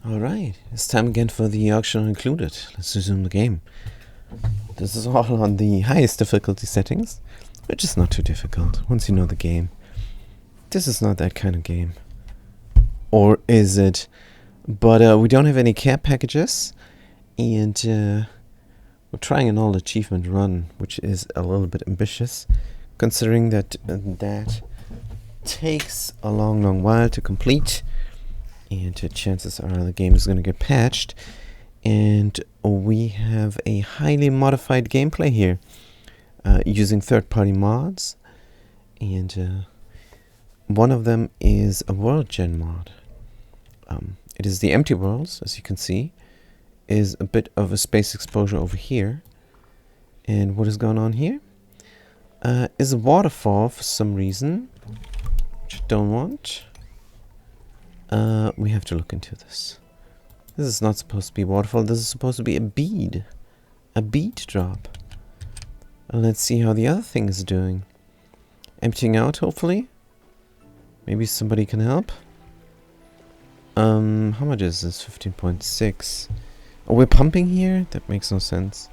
Alright, it's time again for the auction included. Let's resume the game. This is all on the highest difficulty settings, which is not too difficult once you know the game. This is not that kind of game. Or is it? But we don't have any care packages, and we're trying an all achievement run, which is a little bit ambitious, considering that that takes a long while to complete. And chances are the game is going to get patched. And we have a highly modified gameplay here, using third-party mods. And one of them is a world gen mod. It is the Empty Worlds, as you can see, is a bit of a space exposure over here. And what is going on here? Is a waterfall for some reason, which I don't want. We have to look into this. This is not supposed to be a waterfall. This is supposed to be a bead. A bead drop. And let's see how the other thing is doing. Emptying out, hopefully. Maybe somebody can help. How much is this? 15.6. Oh, we're pumping here? That makes no sense.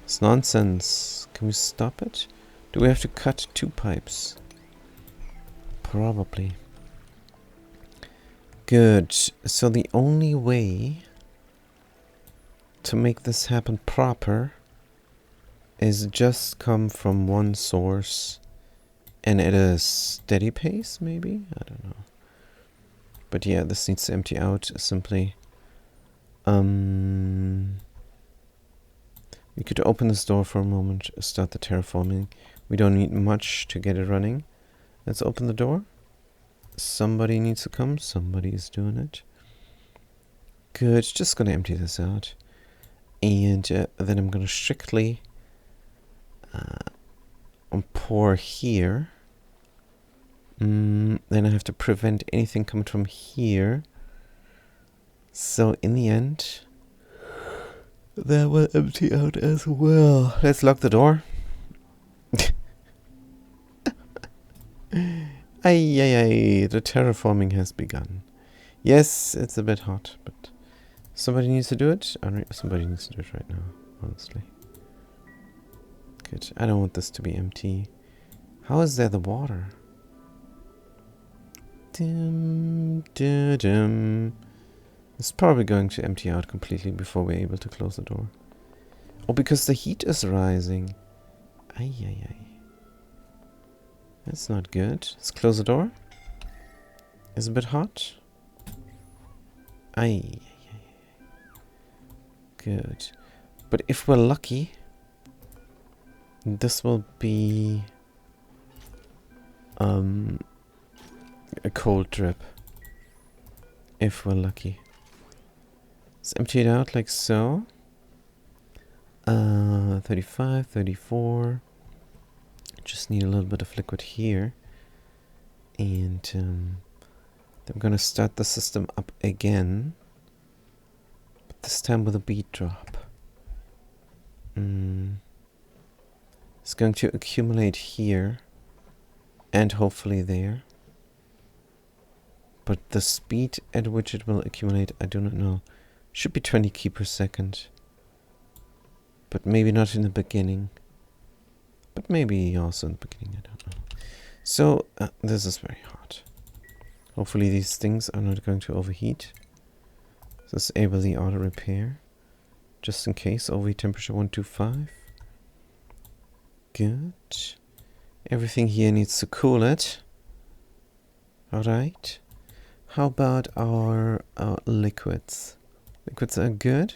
It's nonsense. Can we stop it? Do we have to cut 2 pipes? Probably. Good. So the only way to make this happen proper is just come from one source and at a steady pace, maybe? I don't know. But yeah, this needs to empty out simply. We could open this door for a moment, start the terraforming. We don't need much to get it running. Let's open the door. Somebody needs to come. Somebody is doing it. Good. Just going to empty this out. And then I'm going to strictly pour here. Then I have to prevent anything coming from here. So in the end, that will empty out as well. Let's lock the door. Ay, the terraforming has begun. Yes, it's a bit hot, but somebody needs to do it. Somebody needs to do it right now, honestly. Good. I don't want this to be empty. How is there the water? It's probably going to empty out completely before we're able to close the door. Oh, because the heat is rising. Ay. That's not good. Let's close the door. It's a bit hot. Ay. Good. But if we're lucky, this will be a cold drip. If we're lucky. Let's empty it out like so. 35, 34. Just need a little bit of liquid here. And then I'm going to start the system up again. But this time with a bead drop. It's going to accumulate here. And hopefully there. But the speed at which it will accumulate, I do not know. Should be 20 key per second. But maybe not in the beginning. But maybe also in the beginning, I don't know. So, this is very hot. Hopefully these things are not going to overheat. Disable the auto repair. Just in case, overheat temperature 125. Good. Everything here needs to cool it. Alright. How about our liquids? Liquids are good.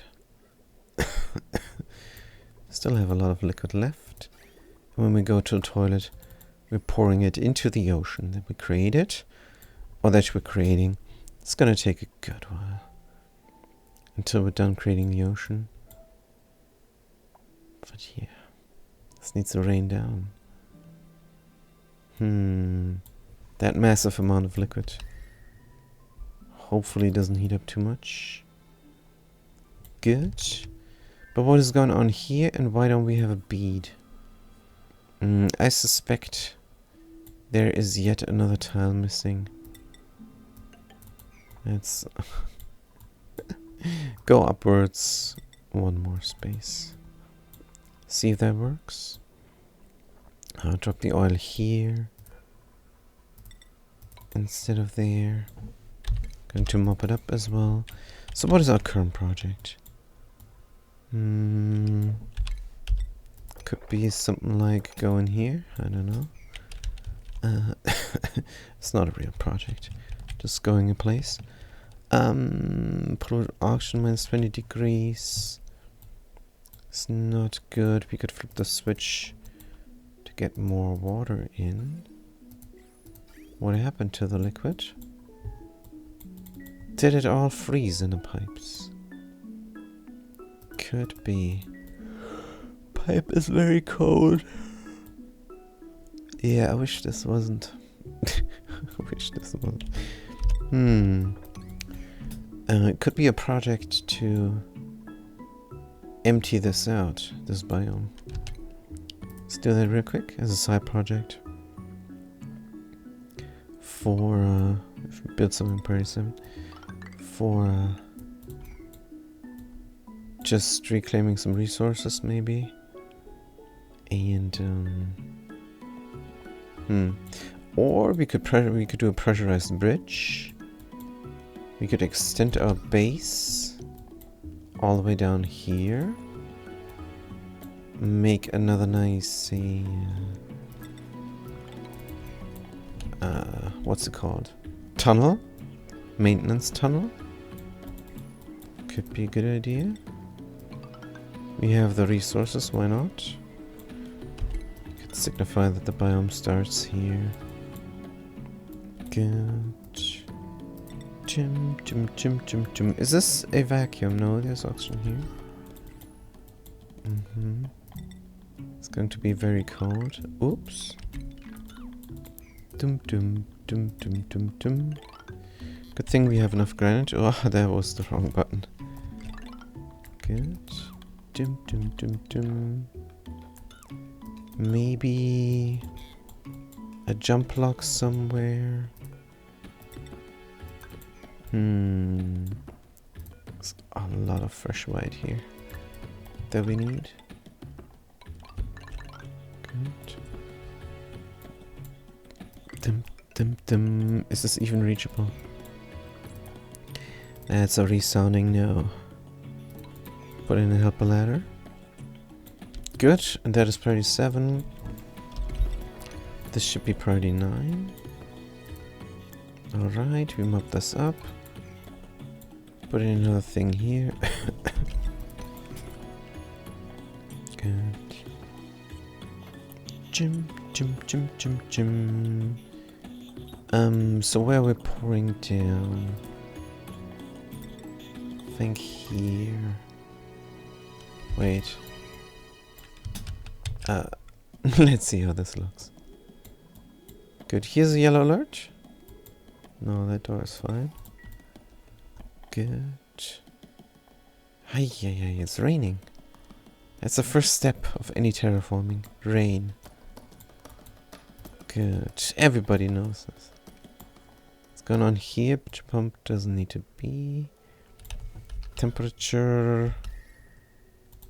Still have a lot of liquid left. When we go to the toilet, we're pouring it into the ocean that we created, or that we're creating. It's gonna take a good while until we're done creating the ocean. But yeah, this needs to rain down. That massive amount of liquid hopefully doesn't heat up too much. Good. But what is going on here, and why don't we have a bead? I suspect there is yet another tile missing. It's Go upwards. One more space. See if that works. I'll drop the oil here instead of there. Going to mop it up as well. So what is our current project? Could be something like going here. I don't know. It's not a real project. Just going a place. Polluted auction minus 20 degrees. It's not good. We could flip the switch to get more water in. What happened to the liquid? Did it all freeze in the pipes? Could be. Pipe is very cold. Yeah, I wish this wasn't. I wish this wasn't. It could be a project to empty this out, this biome. Let's do that real quick as a side project. For, if we build something pretty soon. For, just reclaiming some resources, maybe. And, or we could do a pressurized bridge. We could extend our base all the way down here. Make another nice, what's it called? Tunnel? Maintenance tunnel? Could be a good idea. We have the resources, why not? Could signify that the biome starts here. Good. Is this a vacuum? No, there's oxygen here. It's going to be very cold. Oops. Good thing we have enough granite. Oh, that was the wrong button. Good. Maybe a jump lock somewhere. There's a lot of fresh white here that we need. Good. Is this even reachable? That's a resounding no. Put in a helper ladder. Good, and that is priority 7. This should be priority 9. Alright, we mop this up. Put in another thing here. Good. So where we're pouring down? I think here. Wait. Let's see how this looks. Good. Here's a yellow alert. No, that door is fine. Good. It's raining. That's the first step of any terraforming. Rain. Good. Everybody knows this. What's going on here? Pitch pump doesn't need to be. Temperature.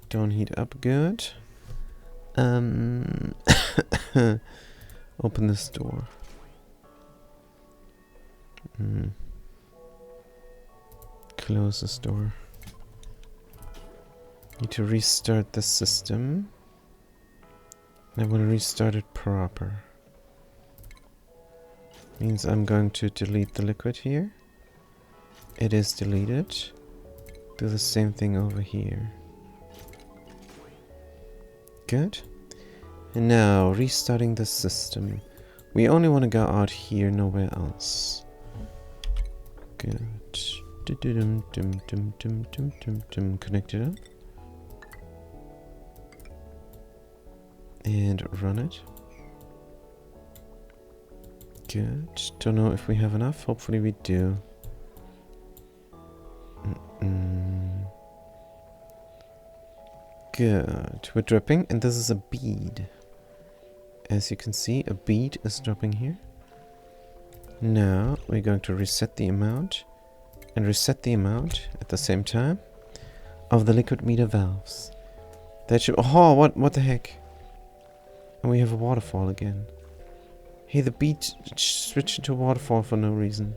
Don't heat up. Good. Open this door. Close this door. Need to restart the system. I want to restart it proper. Means I'm going to delete the liquid here. It is deleted. Do the same thing over here. Good. And now, restarting the system. We only want to go out here, nowhere else. Good. Connect it up. And run it. Good. Don't know if we have enough. Hopefully we do. Good. We're dripping, and this is a bead. As you can see, a bead is dropping here. Now we're going to reset the amount and reset the amount at the same time of the liquid meter valves. That should... Oh, what the heck? And we have a waterfall again. Hey, the beat switched into a waterfall for no reason.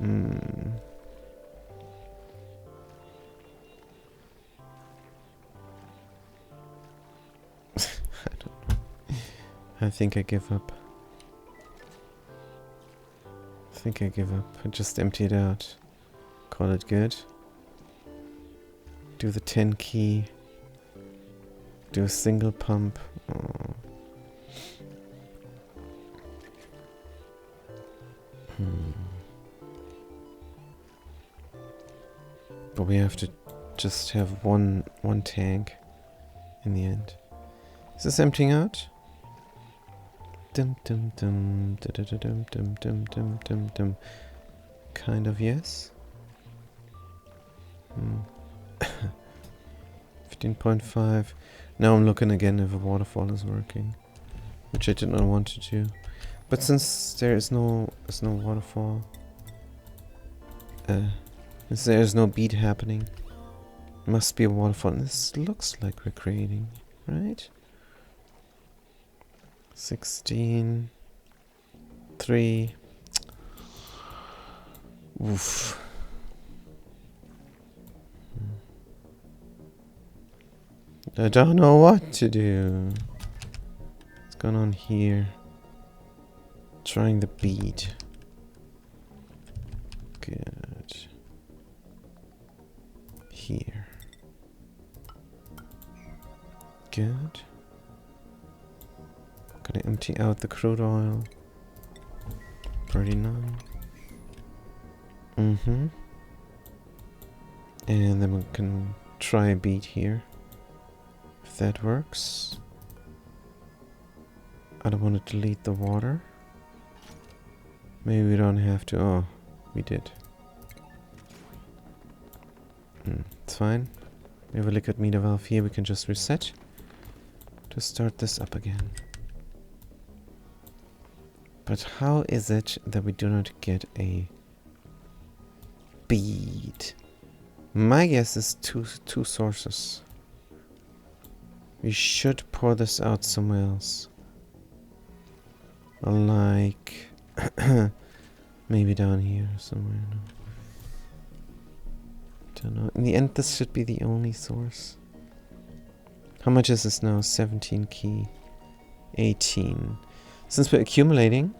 I don't know. I think I give up. I just empty it out. Call it good. Do the 10 key. Do a single pump. Oh. But we have to just have one tank in the end. Is this emptying out? Dum dum dum dum dum dum dum dum dum dum. Kind of yes. 15.5. Now I'm looking again if a waterfall is working, which I did not want to do. But since there is no waterfall, since there is no beat happening, must be a waterfall. And this looks like we're creating, right? 16, 3. Oof. I don't know what to do. What's going on here? Trying the beat. Good. Here. Good. Gonna empty out the crude oil. 39. And then we can try a beat here. If that works. I don't want to delete the water. Maybe we don't have to. Oh, we did. It's fine. We have a liquid meter valve here. We can just reset to start this up again. But how is it that we do not get a bead? My guess is two sources. We should pour this out somewhere else. Like maybe down here somewhere. No. Don't know. In the end, this should be the only source. How much is this now? 17 key. 18. Since we're accumulating,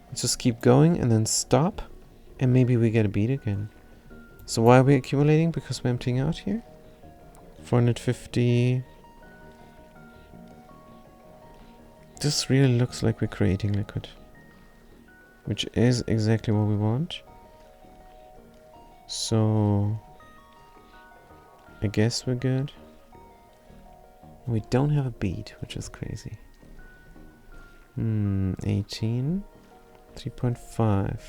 let's just keep going and then stop. And maybe we get a beat again. So why are we accumulating? Because we're emptying out here? 450. This really looks like we're creating liquid. Which is exactly what we want. So I guess we're good. We don't have a beat, which is crazy. 18. 3.5.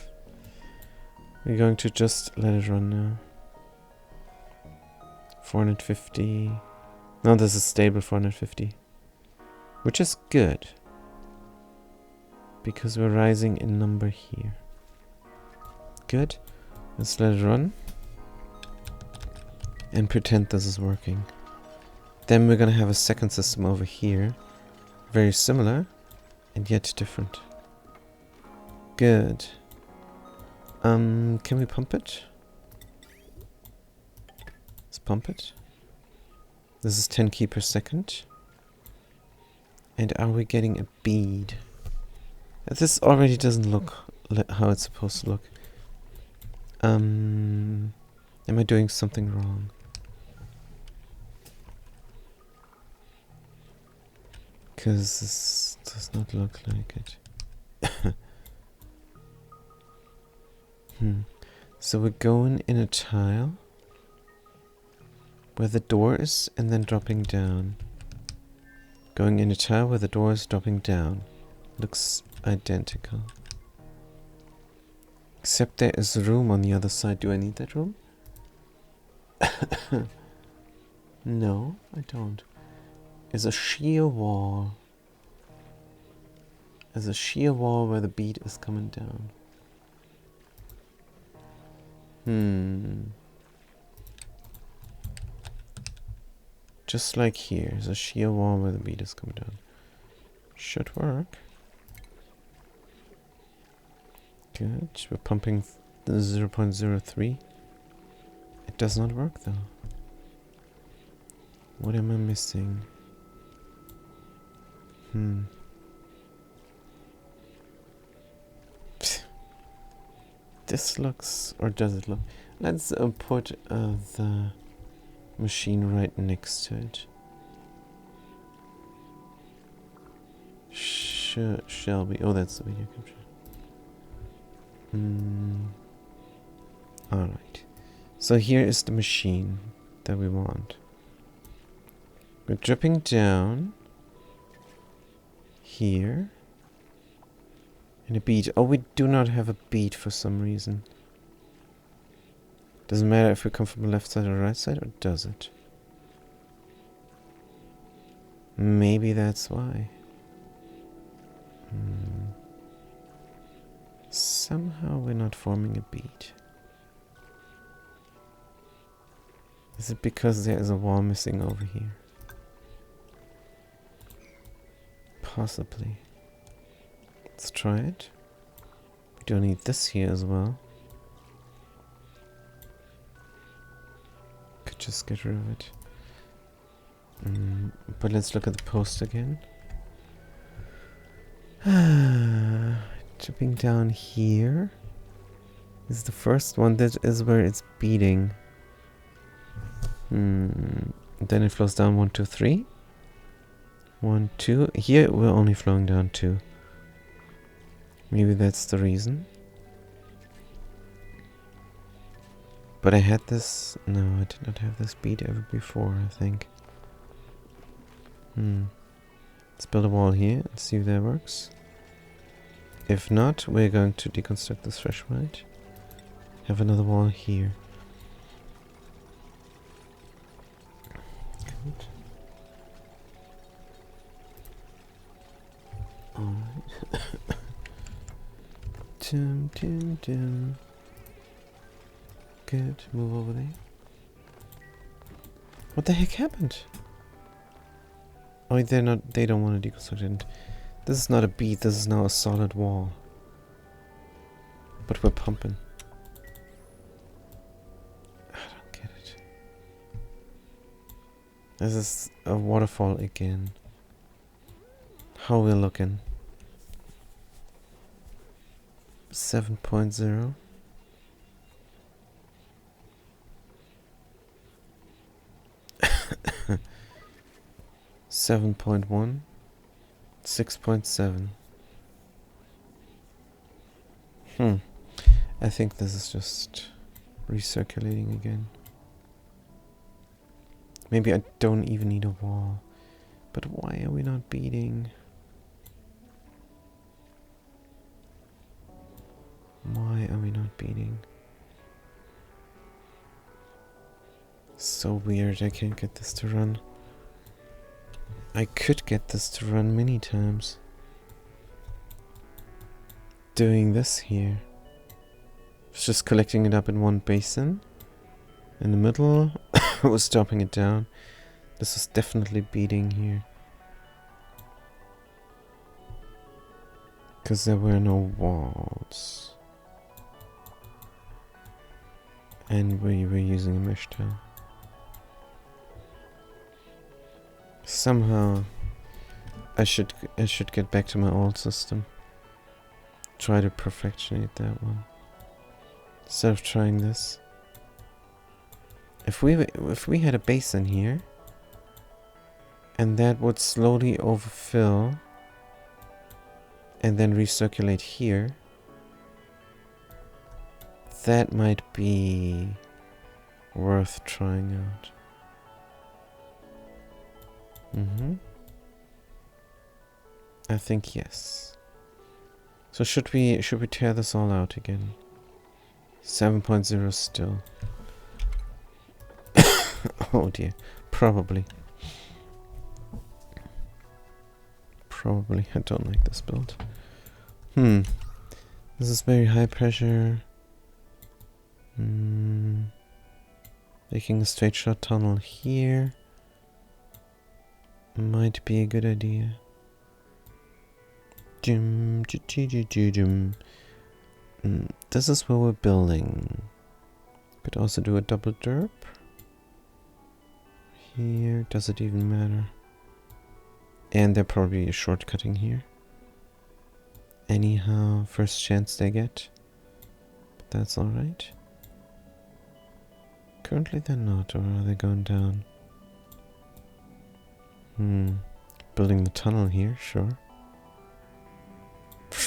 We're going to just let it run now. 450. No, this is stable 450. Which is good. Because we're rising in number here. Good. Let's let it run. And pretend this is working. Then we're gonna have a second system over here. Very similar. And yet different. Good. Can we pump it? Let's pump it. This is 10 key per second. And are we getting a bead? This already doesn't look how it's supposed to look. Am I doing something wrong? Because this does not look like it. So we're going in a tile where the door is and then dropping down. Going in a tile where the door is dropping down. Looks identical. Except there is room on the other side. Do I need that room? No, I don't. Is a sheer wall. There's a sheer wall where the bead is coming down. Just like here, there's a shear wall where the bead is coming down. Should work. Good. We're pumping the 0.03. It does not work though. What am I missing? This looks, or does it look? Let's put the machine right next to it. Shall we? Oh, that's the video capture. Alright. So here is the machine that we want. We're dripping down here. And a bead. Oh, we do not have a bead for some reason. Doesn't matter if we come from the left side or right side, or does it? Maybe that's why. Somehow we're not forming a bead. Is it because there is a wall missing over here? Possibly. Let's try it. We don't need this here as well. Could just get rid of it. But let's look at the post again. Dripping down here is the first one. That is where it's beating. Then it flows down 1, 2, 3. 1, 2. Here we're only flowing down 2. Maybe that's the reason. But I had this. No, I did not have this bead ever before, I think. Let's build a wall here and see if that works. If not, we're going to deconstruct this threshold. Have another wall here. Good. Alright. Dum. Good, move over there. What the heck happened? Oh, they don't want to deconstruct it. This is not a bead, this is now a solid wall. But we're pumping. I don't get it. This is a waterfall again. How we're looking? 7.0. Seven 7.1, 6.7. I think this is just recirculating again. Maybe I don't even need a wall. But why are we not beating? Why are we not beating? So weird, I can't get this to run. I could get this to run many times. Doing this here. It's just collecting it up in one basin. In the middle, I was stopping it down. This was definitely beating here. Because there were no walls. And we were using a mesh tile. Somehow I should get back to my old system. Try to perfectionate that one. Instead of trying this. If we had a basin here and that would slowly overfill and then recirculate here, that might be worth trying out. I think yes. So should we tear this all out again? 7.0 still. Oh dear. Probably. I don't like this build. This is very high pressure. Making a straight shot tunnel here might be a good idea. This is where we're building. Could also do a double derp. Here, does it even matter? And they're probably shortcutting here. Anyhow, first chance they get. But that's alright. Currently they're not, or are they going down? Building the tunnel here, sure.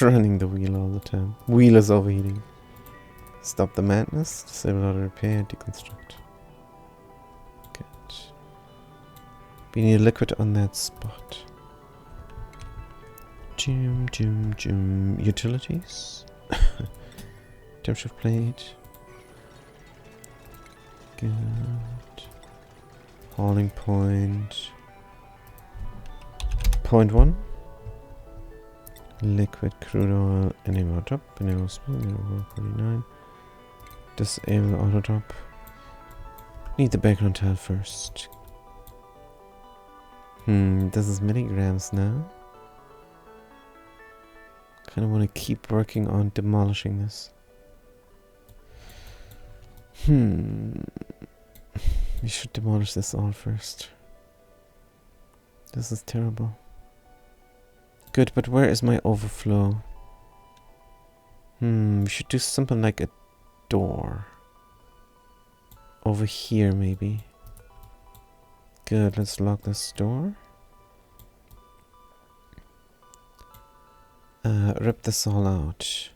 Running the wheel all the time. Wheel is overheating. Stop the madness. Disable auto repair. Deconstruct. Good. We need liquid on that spot. Utilities. Temp shift plate. Good. Hauling point. Point 1. Liquid crude oil. Enable drop. Enable spill. Enable 49. Disable auto drop. Need the background tile first. This is milligrams now. Kind of want to keep working on demolishing this. We should demolish this all first. This is terrible. Good, but where is my overflow? We should do something like a door. Over here, maybe. Good, let's lock this door. Rip this all out.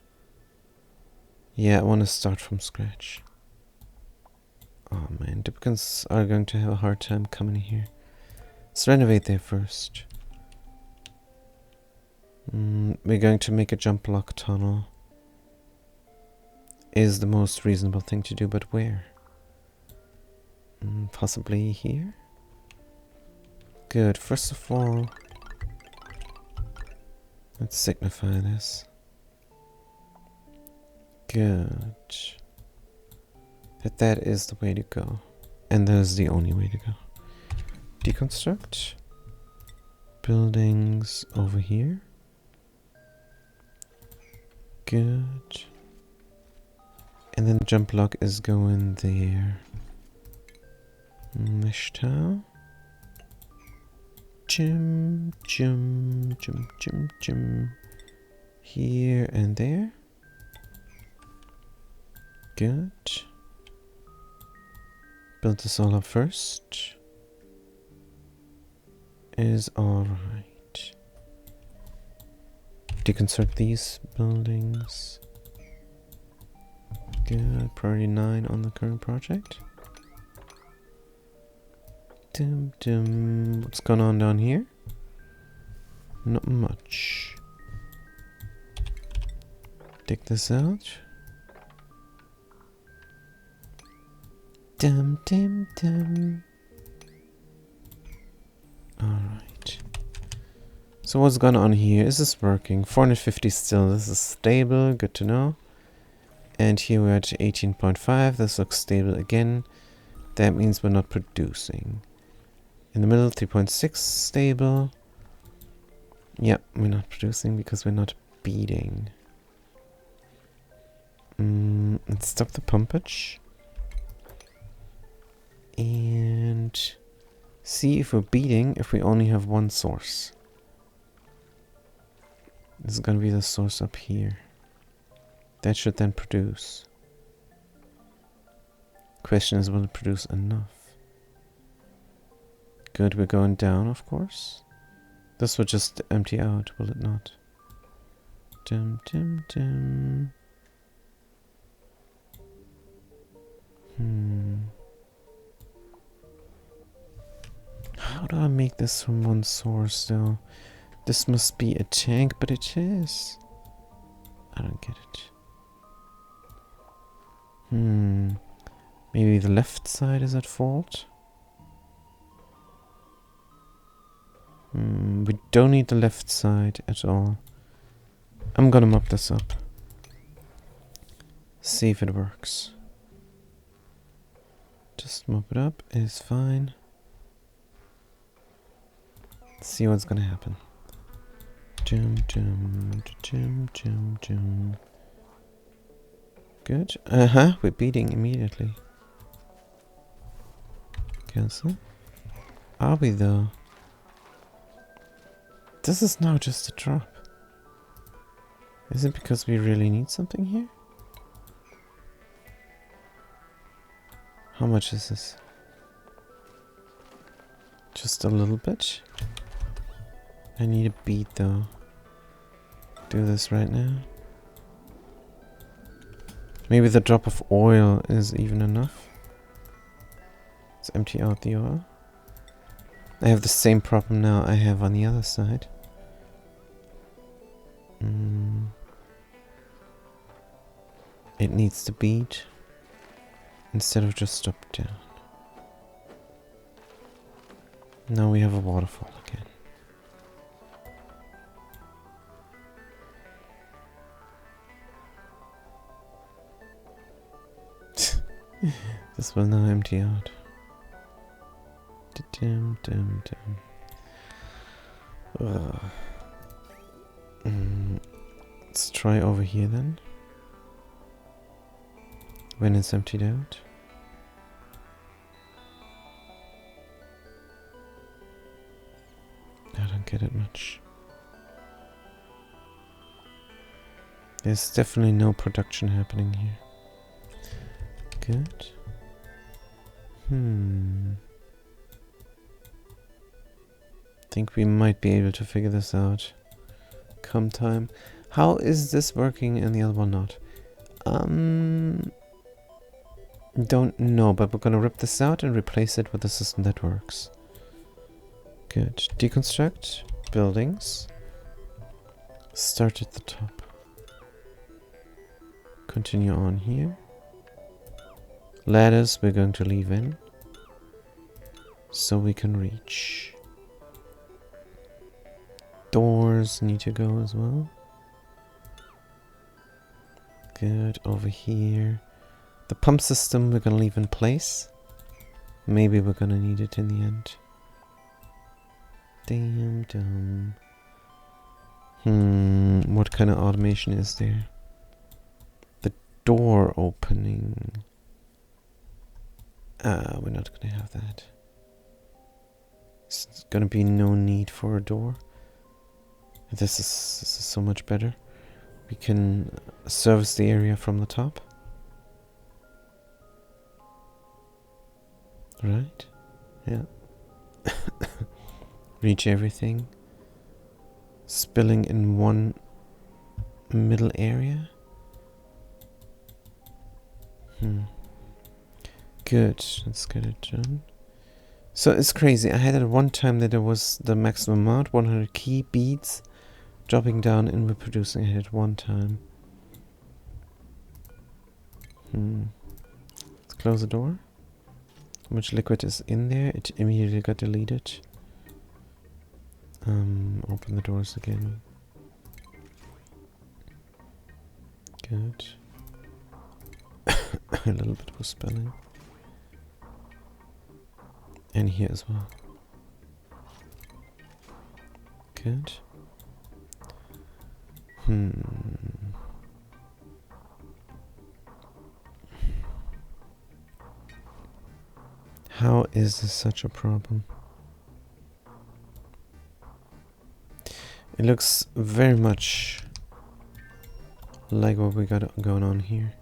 Yeah, I want to start from scratch. Oh man, Duplicants are going to have a hard time coming here. Let's renovate there first. We're going to make a jump block tunnel. Is the most reasonable thing to do, but where? Possibly here? Good, first of all, let's signify this. Good. That is the way to go. And that is the only way to go. Deconstruct. Buildings over here. Good. And then the jump block is going there. Mesh tile. Here and there. Good. Build this all up first. Is alright. Deconstruct these buildings. Good. Priority 9 on the current project. What's going on down here? Not much. Dig this out. Alright. So what's going on here? Is this working? 450 still. This is stable. Good to know. And here we're at 18.5. This looks stable again. That means we're not producing. In the middle, 3.6 stable. Yep, we're not producing because we're not beating. Let's stop the pumpage. And see if we're beating if we only have one source. This is going to be the source up here. That should then produce. Question is, will it produce enough? Good, we're going down, of course. This will just empty out, will it not? How do I make this from one source, though? This must be a tank, but it is. I don't get it. Maybe the left side is at fault? We don't need the left side at all. I'm gonna mop this up. See if it works. Just mop it up is fine. Let's see what's gonna happen. Jum, jum, jum, jum, jum. Good. We're beating immediately. Cancel. Are we though? This is now just a drop. Is it because we really need something here? How much is this? Just a little bit. I need a beat though. Do this right now. Maybe the drop of oil is even enough. Let's empty out the oil. I have the same problem now I have on the other side. It needs to beat instead of just drop down. Now we have a waterfall again. This will now empty out. Dum, dum, dum. Let's try over here then. When it's emptied out. I don't get it much. There's definitely no production happening here. Good. Think we might be able to figure this out come time. How is this working and the other one not? Don't know, but we're gonna rip this out and replace it with a system that works. Good. Deconstruct buildings. Start at the top. Continue on here. Ladders we're going to leave in so we can reach. Doors need to go as well. Good. Over here. The pump system we're gonna leave in place. Maybe we're gonna need it in the end. Damn dumb. What kind of automation is there? The door opening. We're not gonna have that. It's gonna be no need for a door. This is so much better. We can service the area from the top. Right? Yeah. Reach everything. Spilling in one middle area. Good. Let's get it done. So it's crazy. I had at one time that there was the maximum amount, 100 key beads, dropping down and reproducing it at one time. Let's close the door. How much liquid is in there? It immediately got deleted. Open the doors again. Good. A little bit was spilling. And here as well. Good. How is this such a problem? It looks very much like what we got going on here.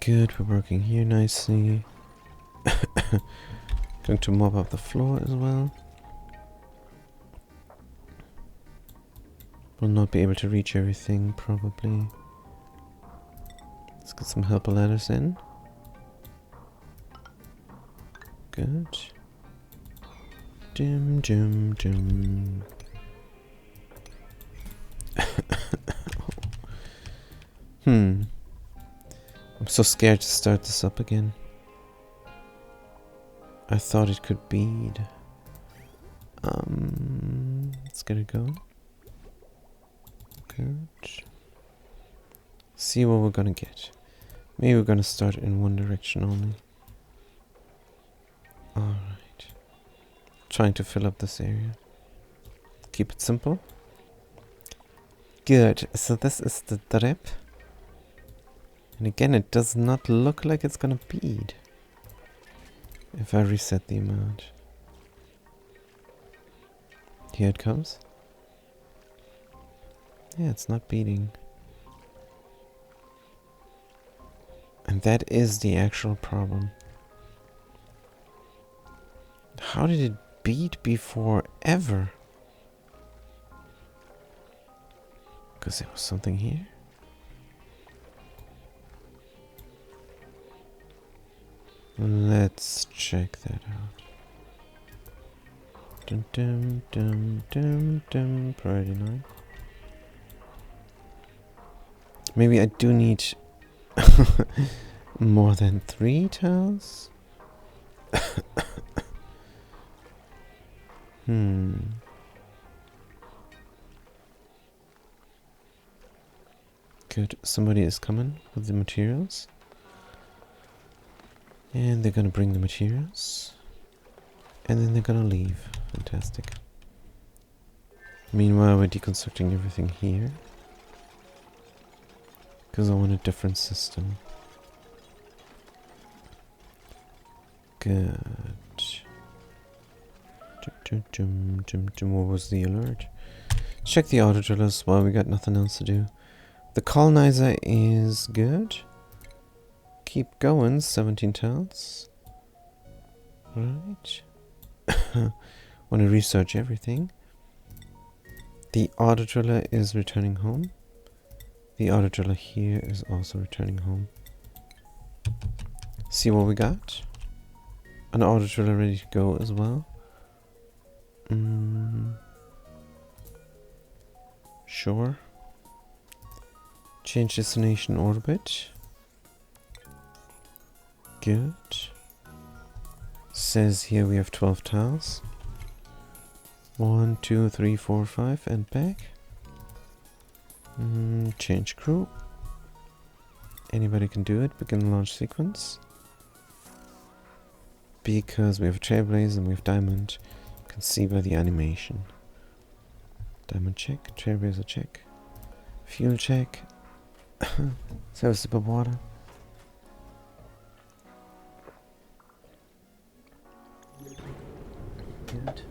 Good, we're working here nicely. Going to mop up the floor as well. We'll not be able to reach everything, probably. Let's get some helper ladders in. Good. Jim, Jim, Jim. I'm so scared to start this up again. I thought it could bead. Let's get it going. Good. See what we're gonna get. Maybe we're gonna start in one direction only. Alright. Trying to fill up this area. Keep it simple. Good. So this is the drip. And again, it does not look like it's gonna bead. If I reset the amount. Here it comes. Yeah, it's not beading. And that is the actual problem. How did it bead before ever? Because there was something here. Let's check that out. Dum dum dum dum dum. Priority 9. Maybe I do need more than 3 tiles? Good. Somebody is coming with the materials. And they're gonna bring the materials. And then they're gonna leave. Fantastic. Meanwhile, we're deconstructing everything here. Because I want a different system. Good. What was the alert? Check the auto drillers while we got nothing else to do. The colonizer is good. Keep going, 17 tiles. Right. Want to research everything. The auto driller is returning home. The auto driller here is also returning home. See what we got? An auto driller ready to go as well. Sure. Change destination orbit. Good. Says here we have 12 tiles. 1, 2, 3, 4, 5 and back. Change crew. Anybody can do it. Begin launch sequence. Because we have a Trailblazer and we have Diamond. You can see by the animation. Diamond check. Trailblazer check. Fuel check. Let's have a sip of water. Good.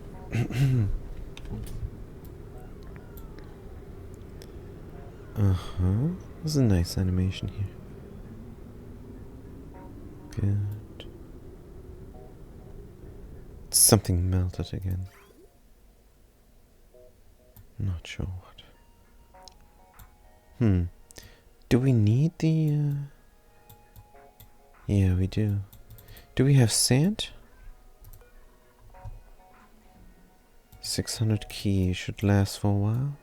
There's a nice animation here. Good. Something melted again. Not sure what. Do we need the... Yeah, we do. Do we have sand? 600 key should last for a while.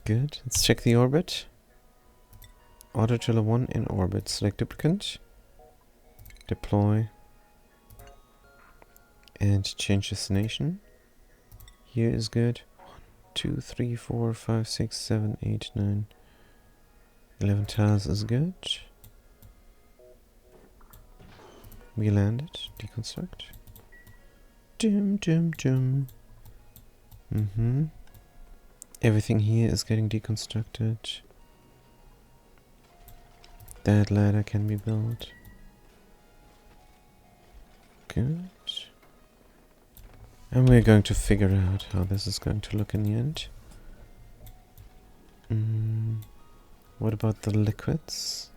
Good. Let's check the orbit. Auto driller 1 in orbit. Select duplicate. Deploy. And change destination. Here is good. 1, 2, 3, 4, 5, 6, 7, 8, 9. 11 tiles is good. We landed. Deconstruct. Everything here is getting deconstructed. That ladder can be built. Good. And we're going to figure out how this is going to look in the end. What about the liquids?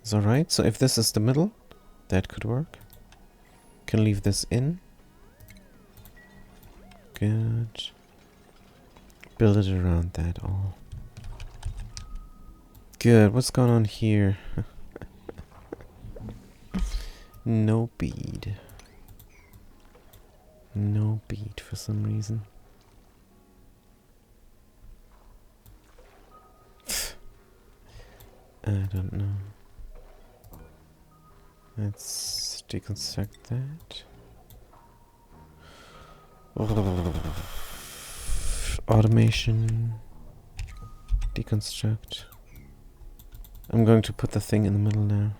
It's alright. So if this is the middle, that could work. Can leave this in. Good. Build it around that all. Good. What's going on here? No bead. No bead for some reason. I don't know. Let's deconstruct that. Automation. Deconstruct. I'm going to put the thing in the middle now.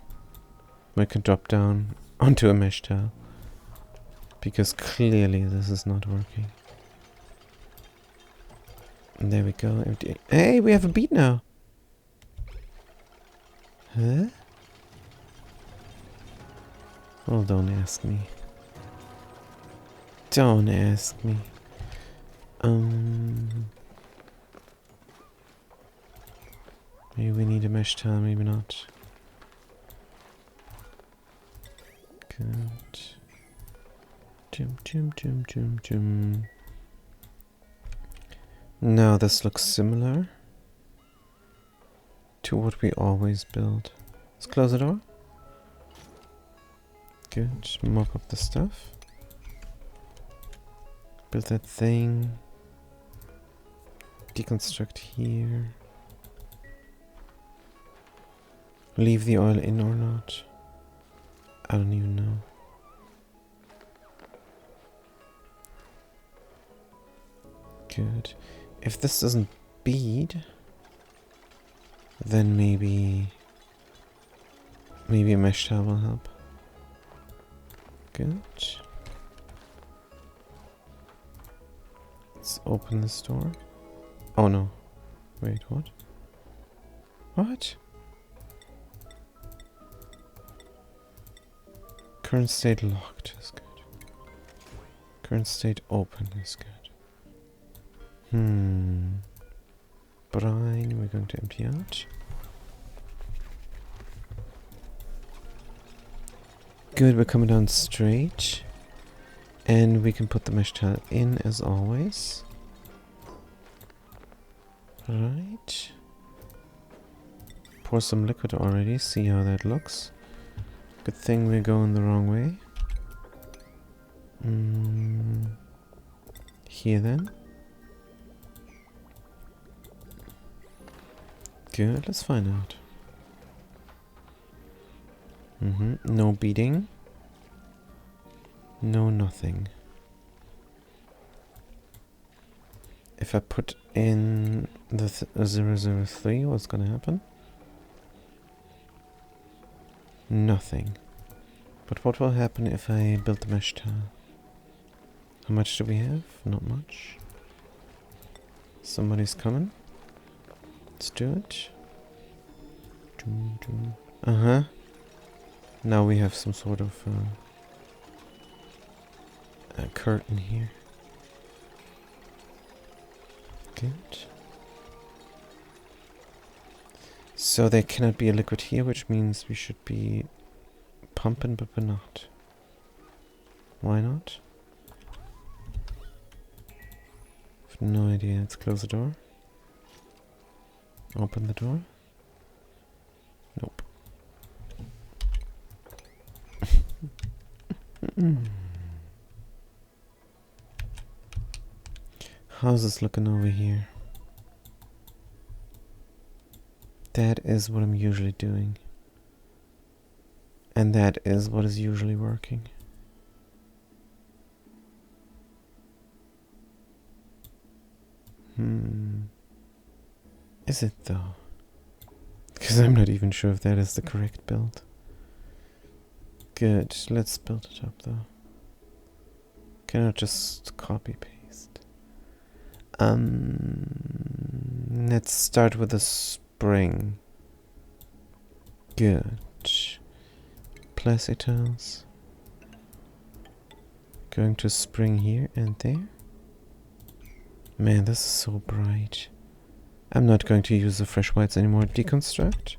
We can drop down onto a mesh tile. Because clearly this is not working. And there we go. Empty. Hey, we have a beat now. Huh? Oh, don't ask me. Don't ask me. Maybe we need a mesh tile, maybe not. Good. Jum. Now this looks similar to what we always build. Let's close the door. Good. Mop up the stuff. Build that thing. Deconstruct here. Leave the oil in or not? I don't even know. Good. If this doesn't bead, then maybe a mesh tile will help. Good. Let's open this door. Oh no. Wait, what? What? Current state locked is good. Current state open is good. Brine, we're going to empty out. Good, we're coming down straight. And we can put the mesh tile in as always. Right. Pour some liquid already, see how that looks. Good thing we're going the wrong way. Here then. Good, let's find out. No beating. No nothing. If I put in the 003, what's gonna happen? Nothing. But what will happen if I build the mesh tile? How much do we have? Not much. Somebody's coming. Let's do it. Uh-huh. Now we have some sort of a curtain here. Good. So there cannot be a liquid here, which means we should be pumping, but we're not. Why not? I have no idea. Let's close the door. Open the door. Nope. How's this looking over here? That is what I'm usually doing. And that is what is usually working. Is it though? Because I'm not even sure if that is the correct build. Good, let's build it up though. Cannot just copy paste. Let's start with a spring. Good. Plastic tiles. Going to spring here and there. Man, this is so bright. I'm not going to use the fresh whites anymore. Deconstruct.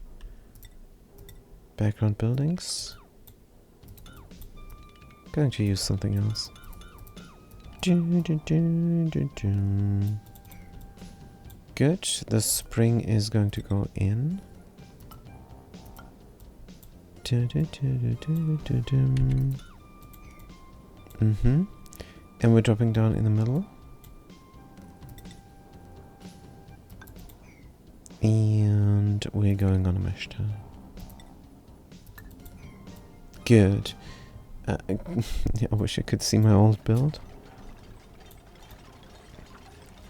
Background buildings. Going to use something else. Good. The spring is going to go in. And we're dropping down in the middle. And we're going on a mesh tile. Good. I wish I could see my old build.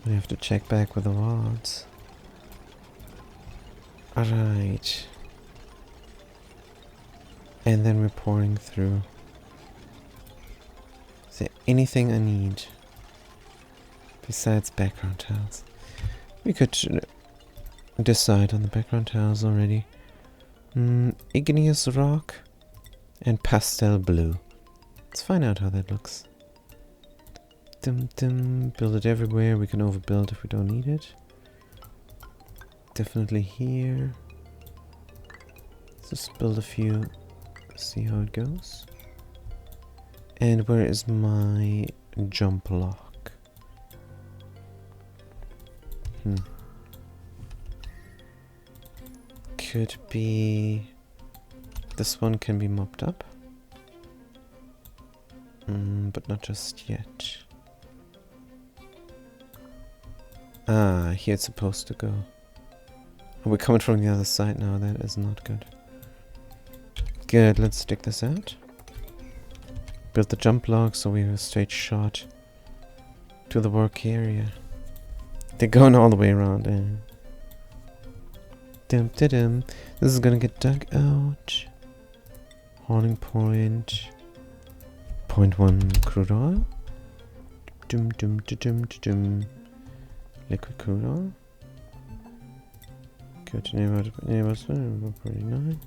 We have to check back with the rods. Alright. And then we're pouring through. Is there anything I need besides background tiles? We could decide on the background tiles already. Igneous rock and pastel blue. Let's find out how that looks. Build it everywhere. We can overbuild if we don't need it. Definitely here. Let's just build a few. See how it goes. And where is my jump lock? Could be... This one can be mopped up. But not just yet. Ah, here it's supposed to go. Oh, we're coming from the other side now. That is not good. Good, let's stick this out. Build the jump log so we have a straight shot to the work area. They're going all the way around. This is gonna get dug out. Hauling point. 0.1 crude oil. Liquid crude oil. Go to neighbors. 49.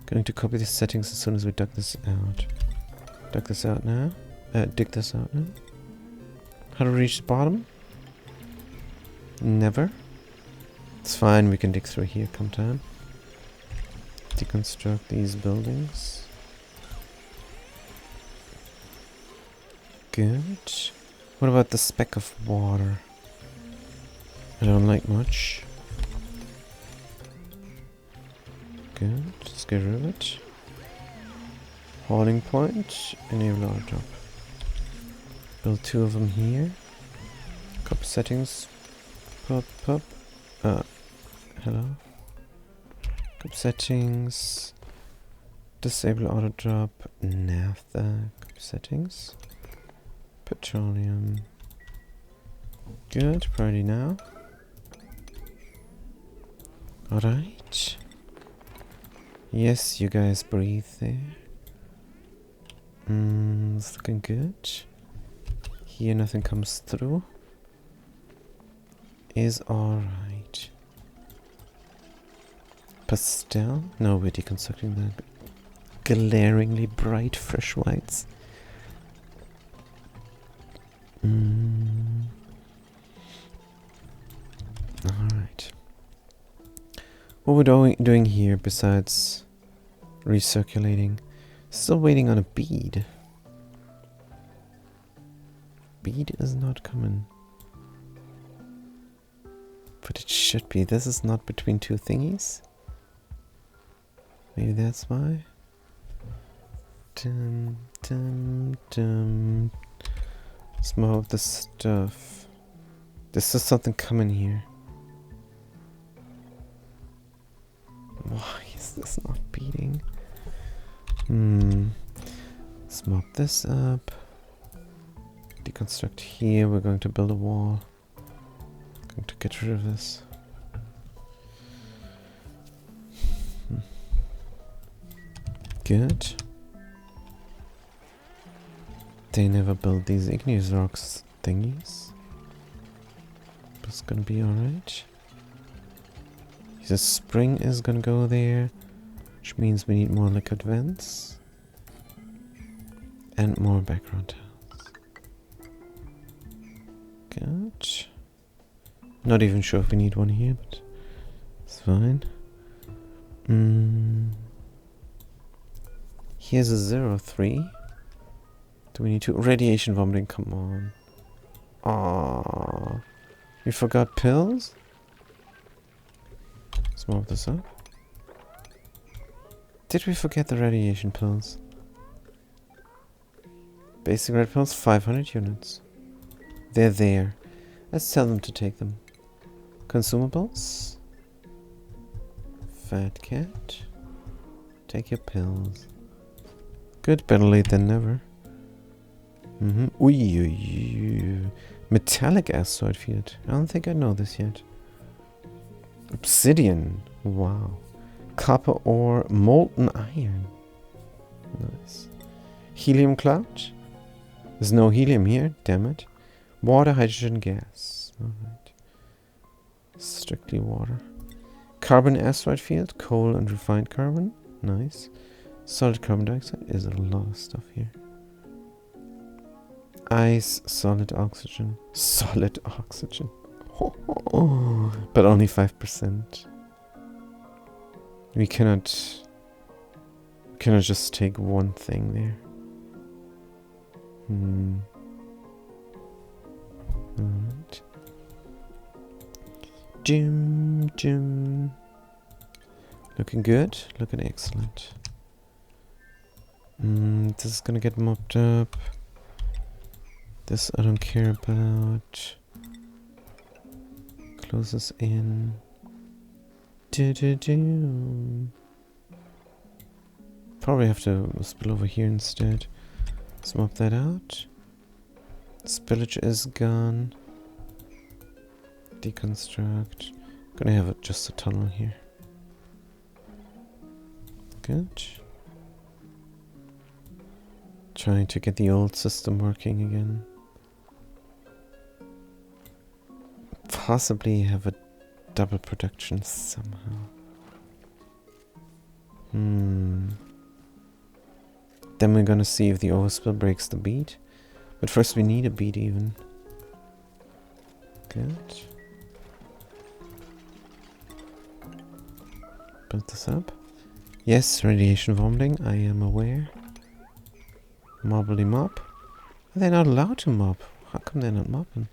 Going to copy the settings as soon as we dug this out. Dig this out now. How to reach the bottom? Never. It's fine, we can dig through here, come time. Deconstruct these buildings. Good. What about the speck of water? I don't like much. Good, let's get rid of it. Hauling point, enable auto drop. Build 2 of them here. Copy settings. Hello. Copy settings. Disable auto drop. Naphtha. Copy settings. Petroleum. Good, priority now. Alright. Yes, you guys breathe there. It's looking good. Here nothing comes through. Is alright. Pastel? No, we're deconstructing the glaringly bright fresh whites. Alright. What we're doing here besides recirculating, still waiting on a bead. Bead is not coming. But it should be. This is not between 2 thingies. Maybe that's why. Smoke the stuff. There's just something coming here. Why is this not beating? Let's mop this up. Deconstruct here. We're going to build a wall. Going to get rid of this. Good. They never built these igneous rocks thingies. But it's gonna be alright. The spring is gonna go there, which means we need more liquid vents. And more background tiles. Good. Not even sure if we need one here, but it's fine. Here's a 0-3. Do we need to? Radiation vomiting, come on. Aww. We forgot pills? Let's move this up. Did we forget the radiation pills? Basic red pills, 500 units. They're there. Let's tell them to take them. Consumables. Fat cat. Take your pills. Good, better late than never. Metallic asteroid field. I don't think I know this yet. Obsidian. Wow. Copper ore, molten iron. Nice. Helium cloud. There's no helium here, damn it. Water, hydrogen, gas. Alright. Strictly water. Carbon asteroid field, coal and refined carbon. Nice. Solid carbon dioxide. Is a lot of stuff here. Ice, solid oxygen. Solid oxygen. But only 5%. We cannot just take one thing there. Alright. Jim. Looking good. Looking excellent. This is gonna get mopped up. This I don't care about. Close this in. Probably have to spill over here instead. Let's mop that out. Spillage is gone. Deconstruct. Gonna have just a tunnel here. Good. Trying to get the old system working again. Possibly have a double production somehow. Then we're gonna see if the overspill breaks the bead. But first we need a bead even. Good. Build this up. Yes, radiation vomiting, I am aware. Mobbly mop. Are they not allowed to mop? How come they're not mopping?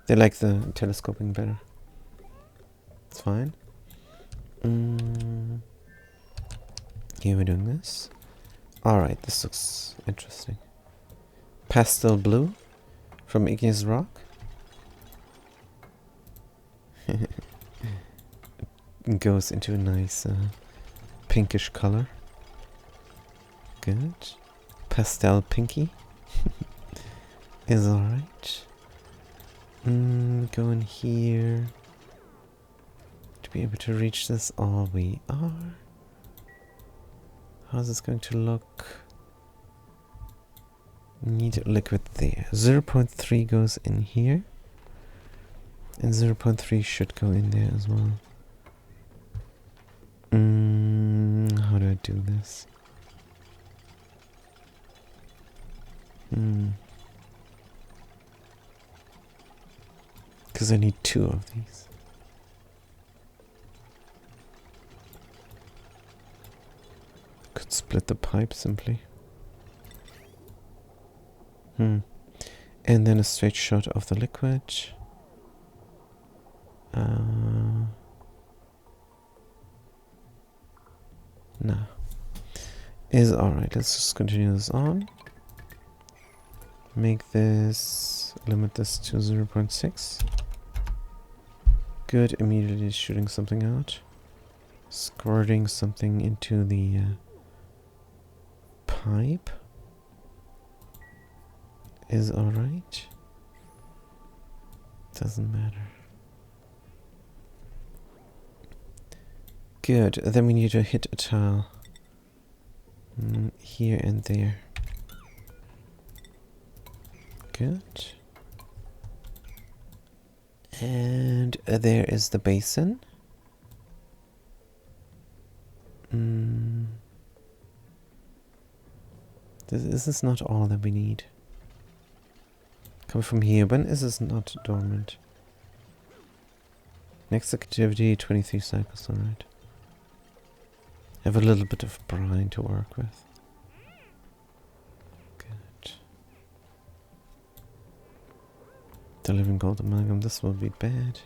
They like the telescoping better. It's fine. Here we're doing this. Alright, this looks interesting. Pastel blue from igneous rock. It goes into a nice pinkish color. Good. Pastel pinky is alright. Go in here to be able to reach this. All we are. How's this going to look? Need liquid there. 0.3 goes in here. And 0.3 should go in there as well. How do I do this? Because I need 2 of these. Could split the pipe simply. And then a straight shot of the liquid. No. Is alright. Let's just continue this on. Make this, limit this to 0.6. Good, immediately shooting something out. Squirting something into the pipe. Is alright. Doesn't matter. Good, then we need to hit a tile. Here and there. Good. And there is the basin. This is not all that we need. Come from here. When is this not dormant? Next activity, 23 cycles, alright. Have a little bit of brine to work with. Good. The living gold amalgam, this will be bad.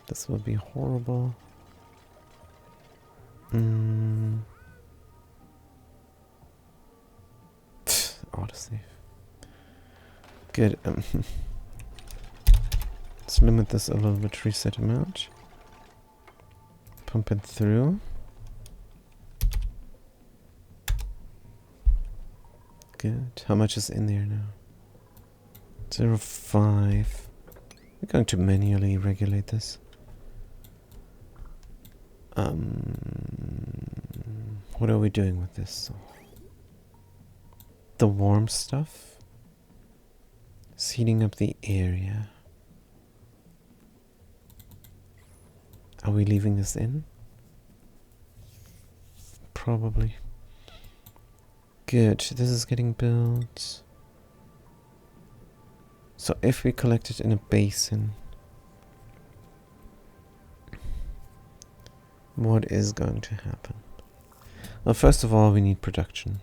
This will be horrible. Autosave. Good. Let's limit this a little bit, reset amount. Pump it through. Good. How much is in there now? 0.5. We're going to manually regulate this. What are we doing with this? The warm stuff? It's heating up the area. Are we leaving this in? Probably. Good, this is getting built. So if we collect it in a basin, what is going to happen? Well, first of all, we need production.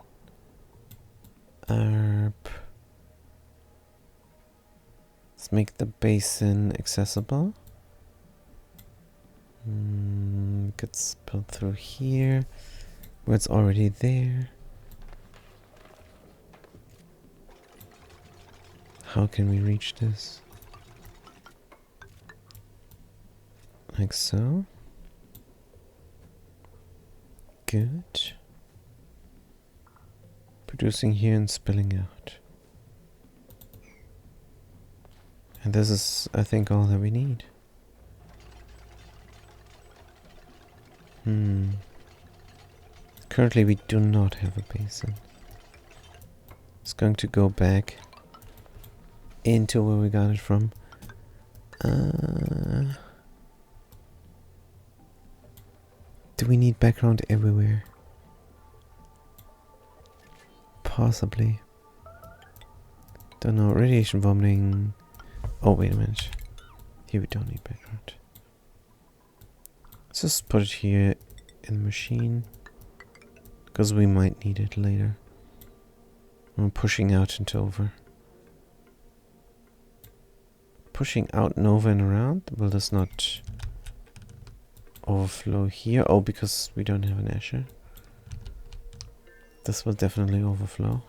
Let's make the basin accessible. Gets built through here, where it's already there. How can we reach this? Like so. Good. Producing here and spilling out. And this is, I think, all that we need. Currently we do not have a basin. It's going to go back into where we got it from. Do we need background everywhere? Possibly. Don't know. Radiation vomiting. Oh, wait a minute. Here we don't need background. Let's just put it here in the machine, because we might need it later. I'm pushing out and over. Pushing out and over and around. Will this not overflow here? Oh, because we don't have an Escher. This will definitely overflow.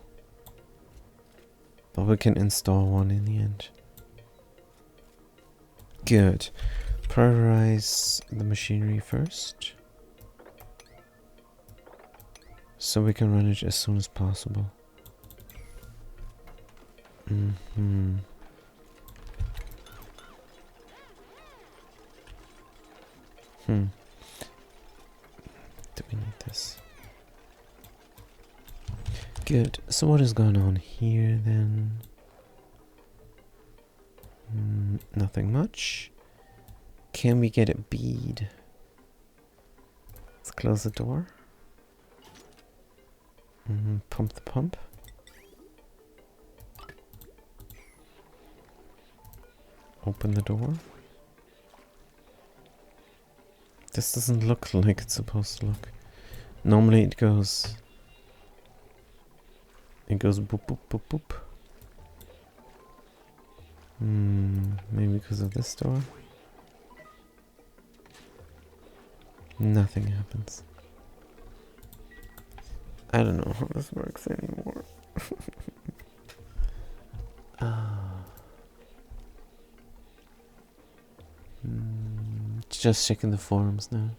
But we can install one in the end. Good. Prioritize the machinery first, so we can run it as soon as possible. Do we need this? Good. So what is going on here then? Nothing much. Can we get a bead? Let's close the door. Pump the pump. Open the door. This doesn't look like it's supposed to look. Normally it goes boop boop boop boop. Maybe because of this door. Nothing happens. I don't know how this works anymore. Just checking the forums now.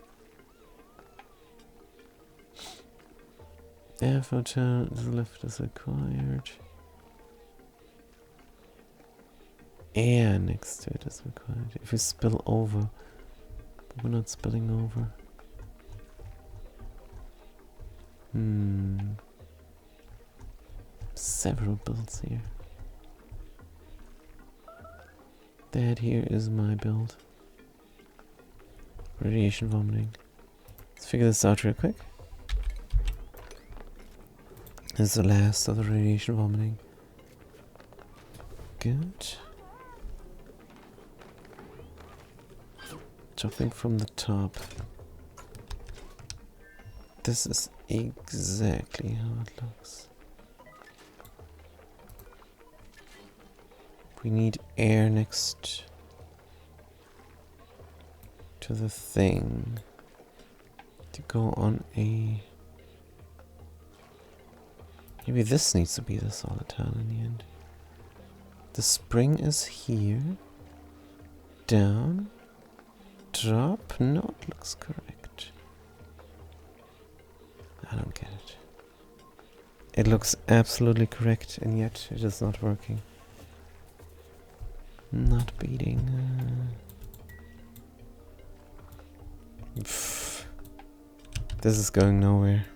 Air filter to the left is required. Air next to it is required. If we spill over, but we're not spilling over. Several builds here. That here is my build. Radiation vomiting. Let's figure this out real quick. This is the last of the radiation vomiting. Good. Jumping from the top. This is exactly how it looks. We need air next to the thing to go on a... Maybe this needs to be the solid tile in the end. The spring is here. Down. Drop. No, it looks correct. I don't get it. It looks absolutely correct, and yet it is not working. Not beating. This is going nowhere.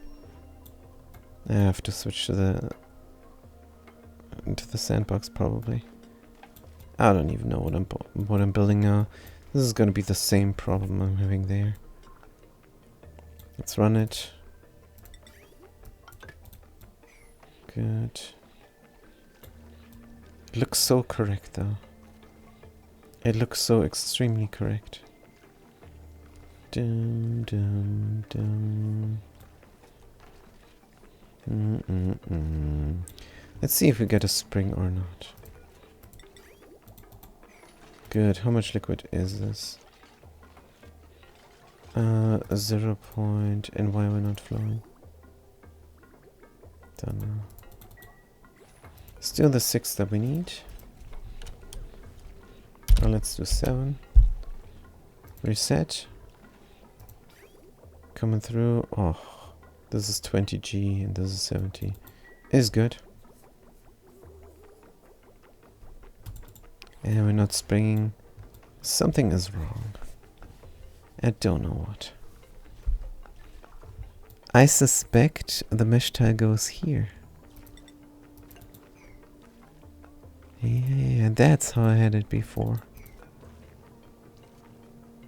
I have to switch to the sandbox probably. I don't even know what I'm building now. This is gonna be the same problem I'm having there. Let's run it. Good. It looks so correct though. It looks so extremely correct. Dum dum dum. Let's see if we get a spring or not. Good. How much liquid is this? 0 point. And why we're not flowing? Don't know. Still the 6 that we need. Well, let's do 7. Reset. Coming through. Oh, this is 20G and this is 70. Is good. And we're not springing. Something is wrong. I don't know what. I suspect the mesh tile goes here. Yeah, that's how I had it before.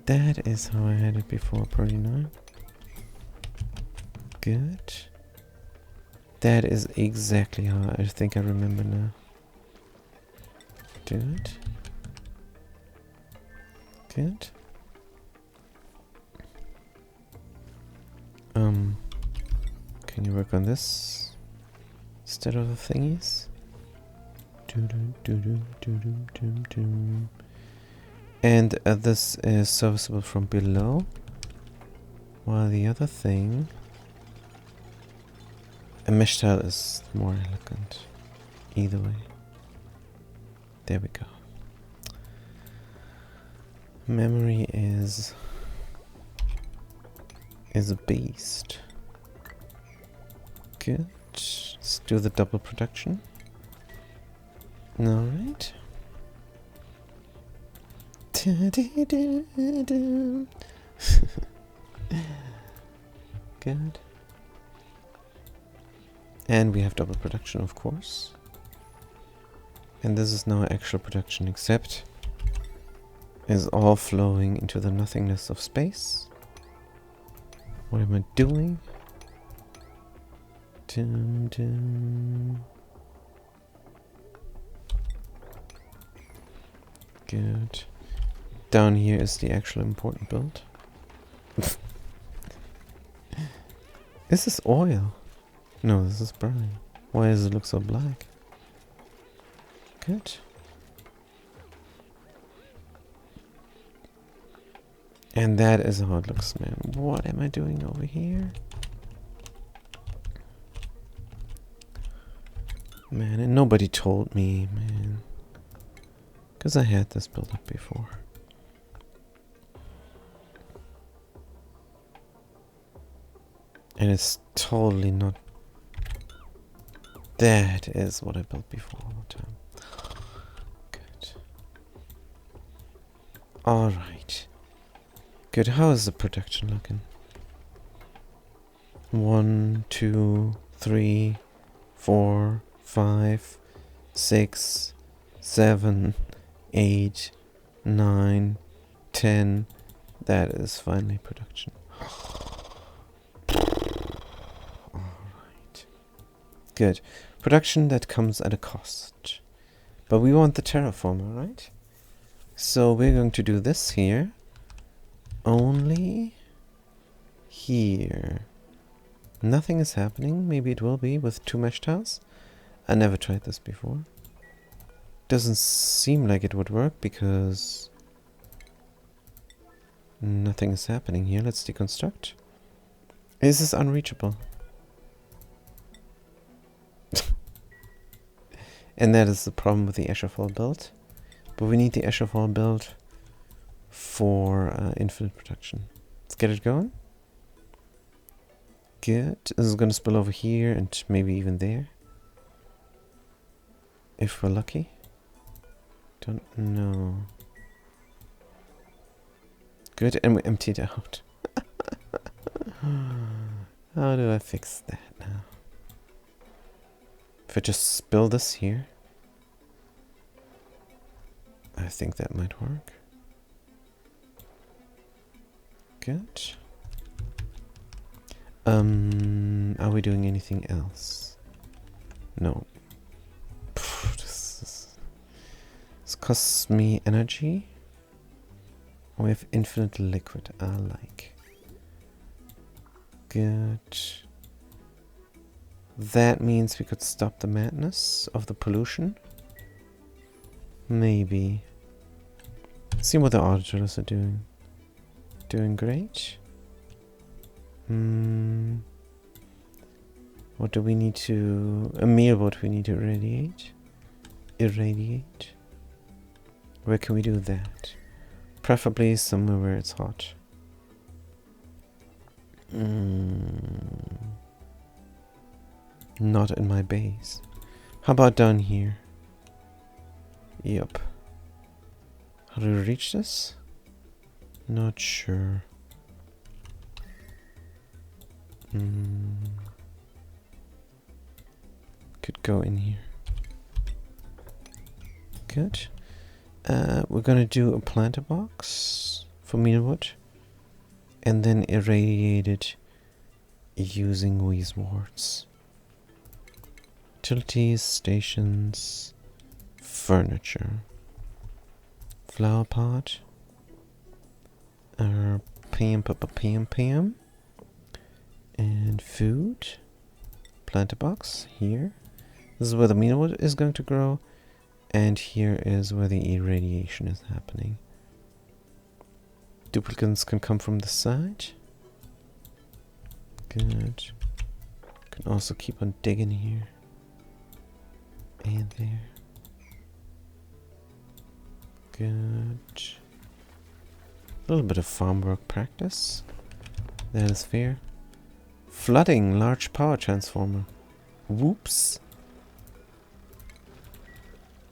That is how I had it before, Purdy 9. Good. That is exactly how I think I remember now. Good. Good. Can you work on this instead of the thingies? And this is serviceable from below, while the other thing, a mesh tile, is more elegant. Either way. There we go. Memory is a beast. Good. Let's do the double production. Alright. Good. And we have double production, of course. And this is now actual production, except is all flowing into the nothingness of space. What am I doing? Dun, dun. Good. Down here is the actual important build. Is this oil? No, this is brine. Why does it look so black? Good. And that is how it looks, man. What am I doing over here? Man, and nobody told me, man. Because I had this built up before. And it's totally not... That is what I built before all the time. Good. Alright. Good, how is the production looking? 1, 2, 3, 4, 5, 6, 7, 8, 9, 10. That is finally production. Alright. Good. Production that comes at a cost. But we want the terraformer, right? So we're going to do this here. Only here. Nothing is happening. Maybe it will be with 2 mesh tiles. I never tried this before. Doesn't seem like it would work because nothing is happening here. Let's deconstruct. Is this unreachable? And that is the problem with the Asherfall build. But we need the Asherfall build for infinite production. Let's get it going. Good. This is going to spill over here and maybe even there. If we're lucky. Don't know. Good, and we emptied out. How do I fix that now? If I just spill this here, I think that might work. Good. Are we doing anything else? No. This costs me energy. We have infinite liquid. I like. Good. That means we could stop the madness of the pollution. Maybe. See what the auditors are doing. Doing great. What do we need to... Emil, what do we need to irradiate? Irradiate? Where can we do that? Preferably somewhere where it's hot. Not in my base. How about down here? Yep. How do we reach this? Not sure. Could go in here. Good. We're gonna do a planter box for mealwood and then irradiate it using Wheezeworts. Utilities, stations, furniture, flower pot, PM, and food. Planter box here. This is where the mealwood is going to grow, and here is where the irradiation is happening. Duplicates can come from the side. Good. Can also keep on digging here. And there. Good. A little bit of farm work practice. That is fair. Flooding large power transformer. Whoops.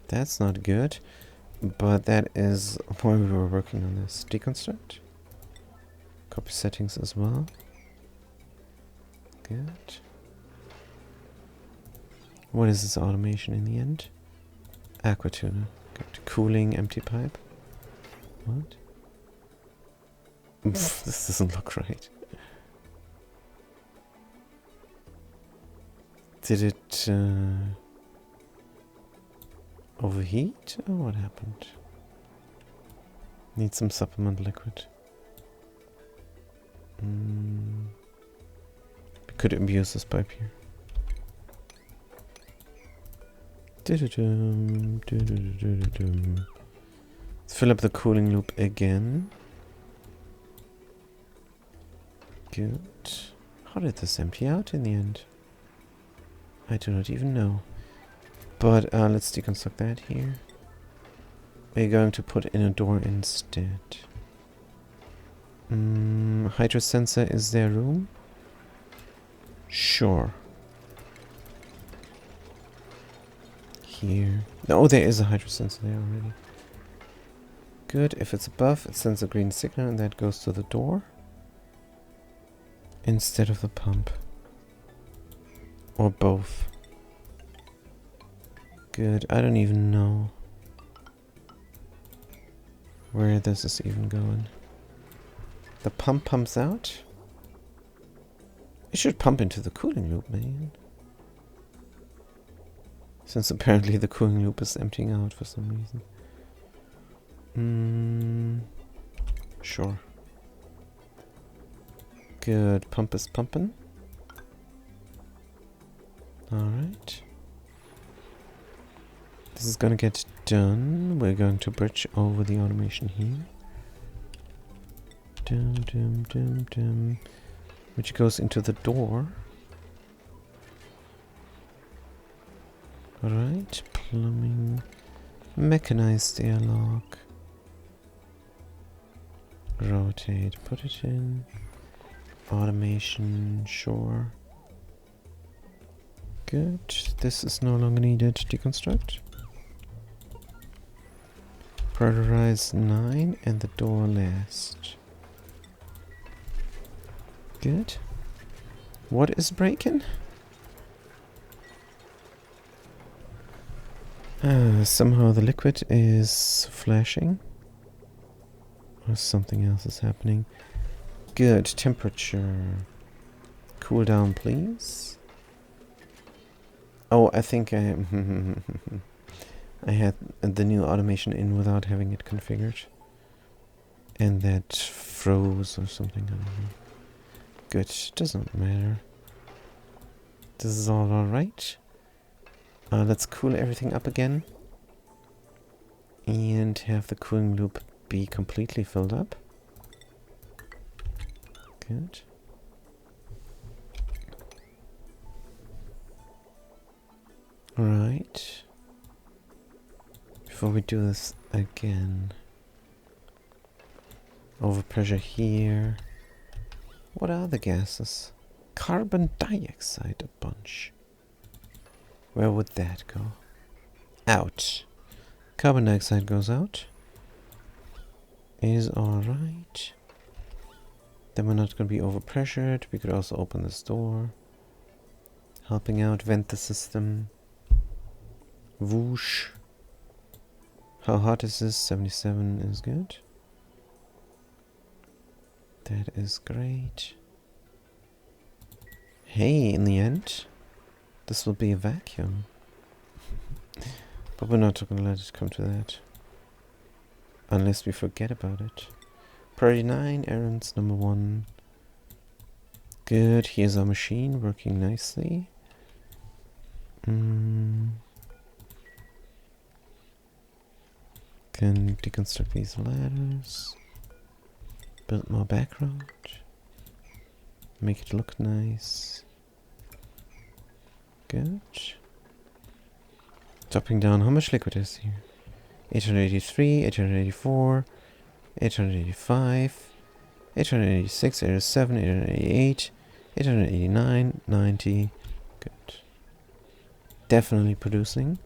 That's not good. But that is why we were working on this. Deconstruct. Copy settings as well. Good. What is this automation in the end? Aquatuna. Go to cooling, empty pipe. What? This doesn't look right. Did it overheat or what happened? Need some supplement liquid. We could abuse this pipe here. Let's fill up the cooling loop again. Good. How did this empty out in the end? I do not even know. But let's deconstruct that here. We're going to put in a door instead. Hydro sensor, is there room? Sure. Here. Oh, there is a hydro sensor there already. Good. If it's above, it sends a green signal and that goes to the door. Instead of the pump. Or both. Good. I don't even know where this is even going. The pump pumps out. It should pump into the cooling loop, man. Since apparently the cooling loop is emptying out for some reason. Sure. Good. Pump is pumping. Alright. This is gonna get done. We're going to bridge over the automation here. Which goes into the door. Alright, plumbing. Mechanized airlock. Rotate, put it in. Automation, sure. Good. This is no longer needed. Deconstruct. Prioritize 9 and the door last. Good. What is breaking? Somehow the liquid is flashing. Or something else is happening. Good. Temperature. Cool down, please. Oh, I think I... I had the new automation in without having it configured. And that froze or something. I don't know. Good. Doesn't matter. This is all alright. Let's cool everything up again. And have the cooling loop be completely filled up. Good. Alright. Before we do this again. Overpressure here. What are the gases? Carbon dioxide, a bunch. Where would that go? Out. Carbon dioxide goes out. Is alright. Then we're not going to be overpressured. We could also open this door. Helping out, vent the system. Whoosh. How hot is this? 77 is good. That is great. Hey, in the end, this will be a vacuum. But we're not going to let it come to that. Unless we forget about it. Priority 9, errands number 1. Good, here's our machine working nicely. Can deconstruct these ladders. Build more background. Make it look nice. Good. Dropping down, how much liquid is here? 883, 884, 885, 886, 887, 888, 889, 90. Good. Definitely producing.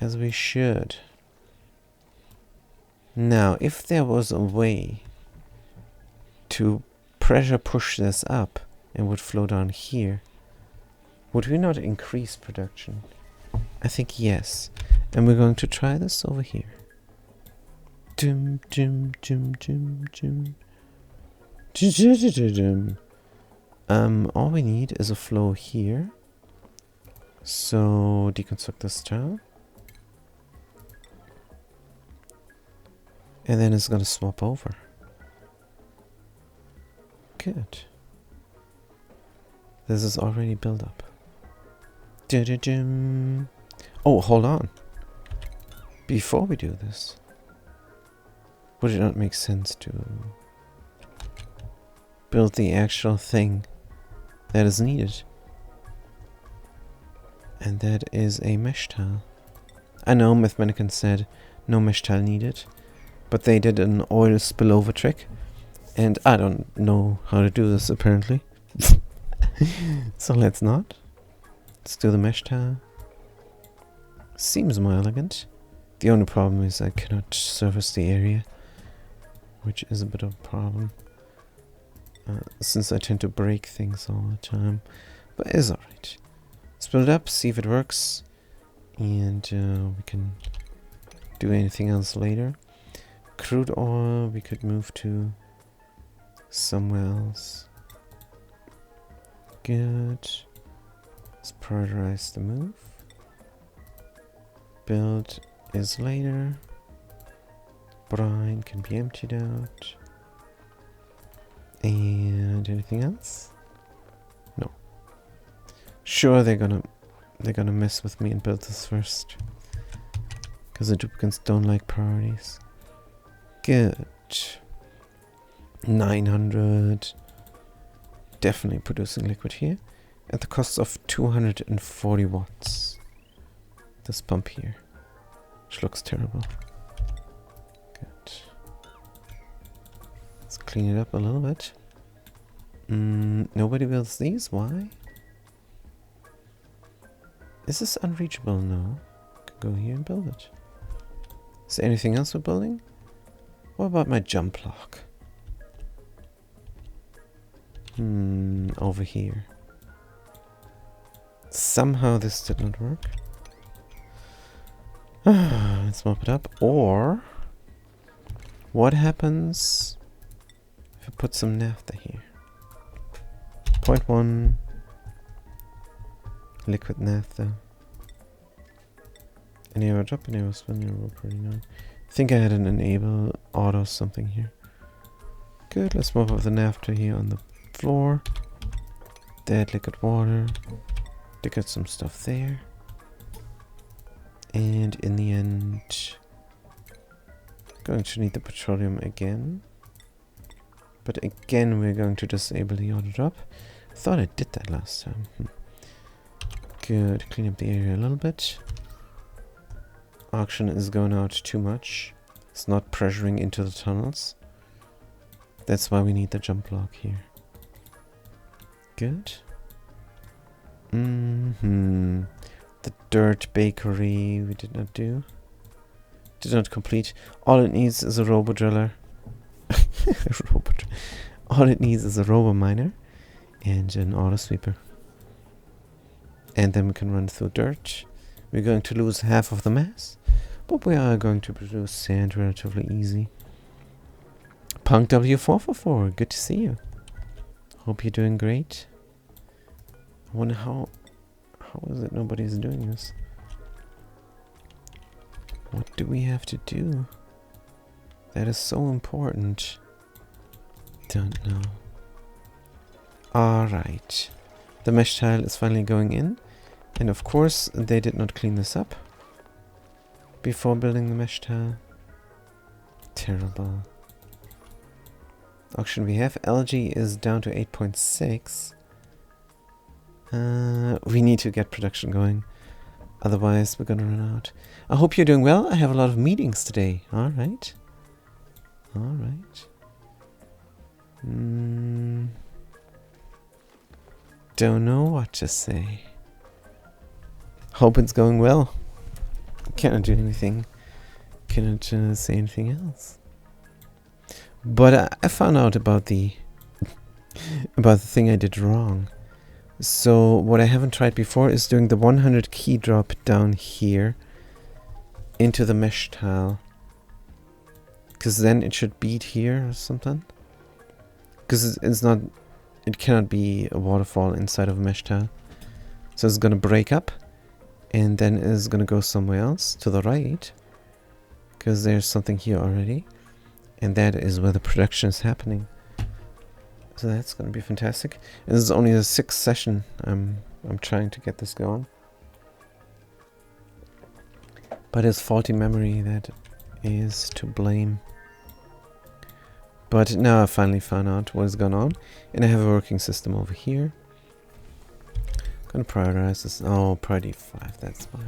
As we should. Now, if there was a way to pressure push this up and would flow down here, would we not increase production? I think yes. And we're going to try this over here. All we need is a flow here. So deconstruct this tile. And then it's going to swap over. Good. This is already built up. Oh, hold on. Before we do this, would it not make sense to build the actual thing that is needed? And that is a mesh tile. I know Mythmanican said no mesh tile needed, but they did an oil spillover trick, and I don't know how to do this apparently. So let's not. Let's do the mesh tile. Seems more elegant. The only problem is I cannot surface the area, which is a bit of a problem, since I tend to break things all the time. But it's alright. Let's build it up, see if it works, and we can do anything else later. Crude oil, we could move to somewhere else. Good. Let's prioritize the move. Build is later. Brine can be emptied out. And anything else? No. Sure, they're gonna mess with me and build this first, because the duplicants don't like priorities. Good. 900. Definitely producing liquid here. At the cost of 240 watts. This pump here. Which looks terrible. Good. Let's clean it up a little bit. Nobody builds these? Why? Is this unreachable? No. Can go here and build it. Is there anything else we're building? What about my jump lock? Over here. Somehow this did not work. Let's mop it up. Or what happens if I put some naphtha here? 0.1 liquid naphtha. Enable drop, enable spin, enable pretty now. I think I had an enable auto something here. Good, let's mop up the naphtha here on the floor. Dead liquid water. To get some stuff there. And in the end, going to need the petroleum again. But again, we're going to disable the auto drop. Thought I did that last time. Good, clean up the area a little bit. Oxygen is going out too much. It's not pressuring into the tunnels. That's why we need the jump block here. Good. The dirt bakery we did not do. Did not complete. All it needs is a robo driller. All it needs is a robo miner and an auto sweeper. And then we can run through dirt. We're going to lose half of the mass, but we are going to produce sand relatively easy. Punk W444, good to see you. Hope you're doing great. I wonder how is it nobody's doing this? What do we have to do? That is so important. Don't know. Alright. The mesh tile is finally going in. And of course, they did not clean this up before building the mesh tile. Terrible. Auction we have. Algae is down to 8.6. We need to get production going. Otherwise, we're gonna run out. I hope you're doing well. I have a lot of meetings today. Alright. Alright. Don't know what to say. Hope it's going well. Cannot do anything. Cannot say anything else. But I found out about the thing I did wrong. So what I haven't tried before is doing the 100 key drop down here into the mesh tile. Because then it should beat here or something. Because it cannot be a waterfall inside of a mesh tile. So it's gonna break up. And then it's gonna go somewhere else to the right. Because there's something here already. And that is where the production is happening. So that's gonna be fantastic. And this is only the 6th session I'm trying to get this going. But it's faulty memory that is to blame. But now I finally found out what is going on. And I have a working system over here. Gonna prioritize this. Oh, priority 5, that's why.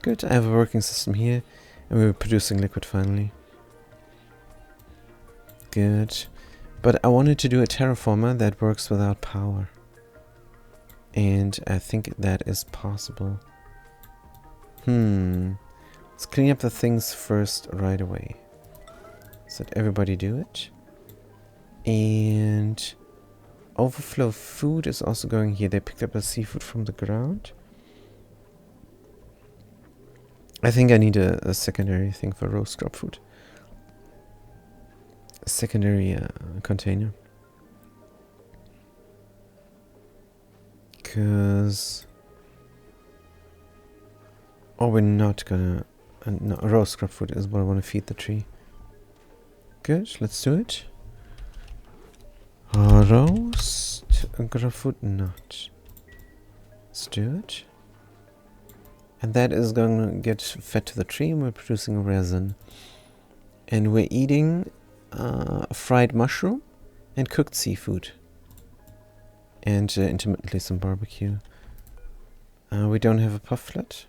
Good, I have a working system here. And we're producing liquid finally. Good. But I wanted to do a terraformer that works without power. And I think that is possible. Let's clean up the things first right away. So let everybody do it. And overflow food is also going here. They picked up the seafood from the ground. I think I need a secondary thing for roast crop food. A secondary container. Because... Oh, we're not gonna... no, roast crop food is what I want to feed the tree. Good, let's do it. Roast crop food not. Let's do it. And that is going to get fed to the tree and we're producing resin. And we're eating fried mushroom and cooked seafood. And intermittently some barbecue. We don't have a pufflet.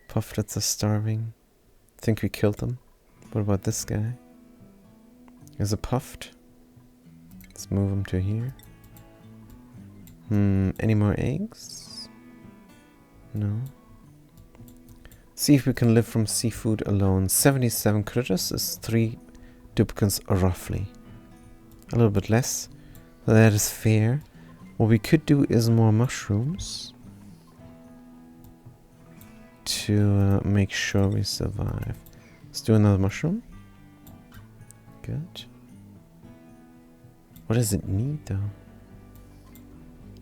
Pufflets are starving. I think we killed them. What about this guy? There's a puffed. Let's move him to here. Any more eggs? No. See if we can live from seafood alone. 77 critters is 3 duplicants roughly. A little bit less. That is fair. What we could do is more mushrooms. To make sure we survive. Let's do another mushroom. Good. What does it need though?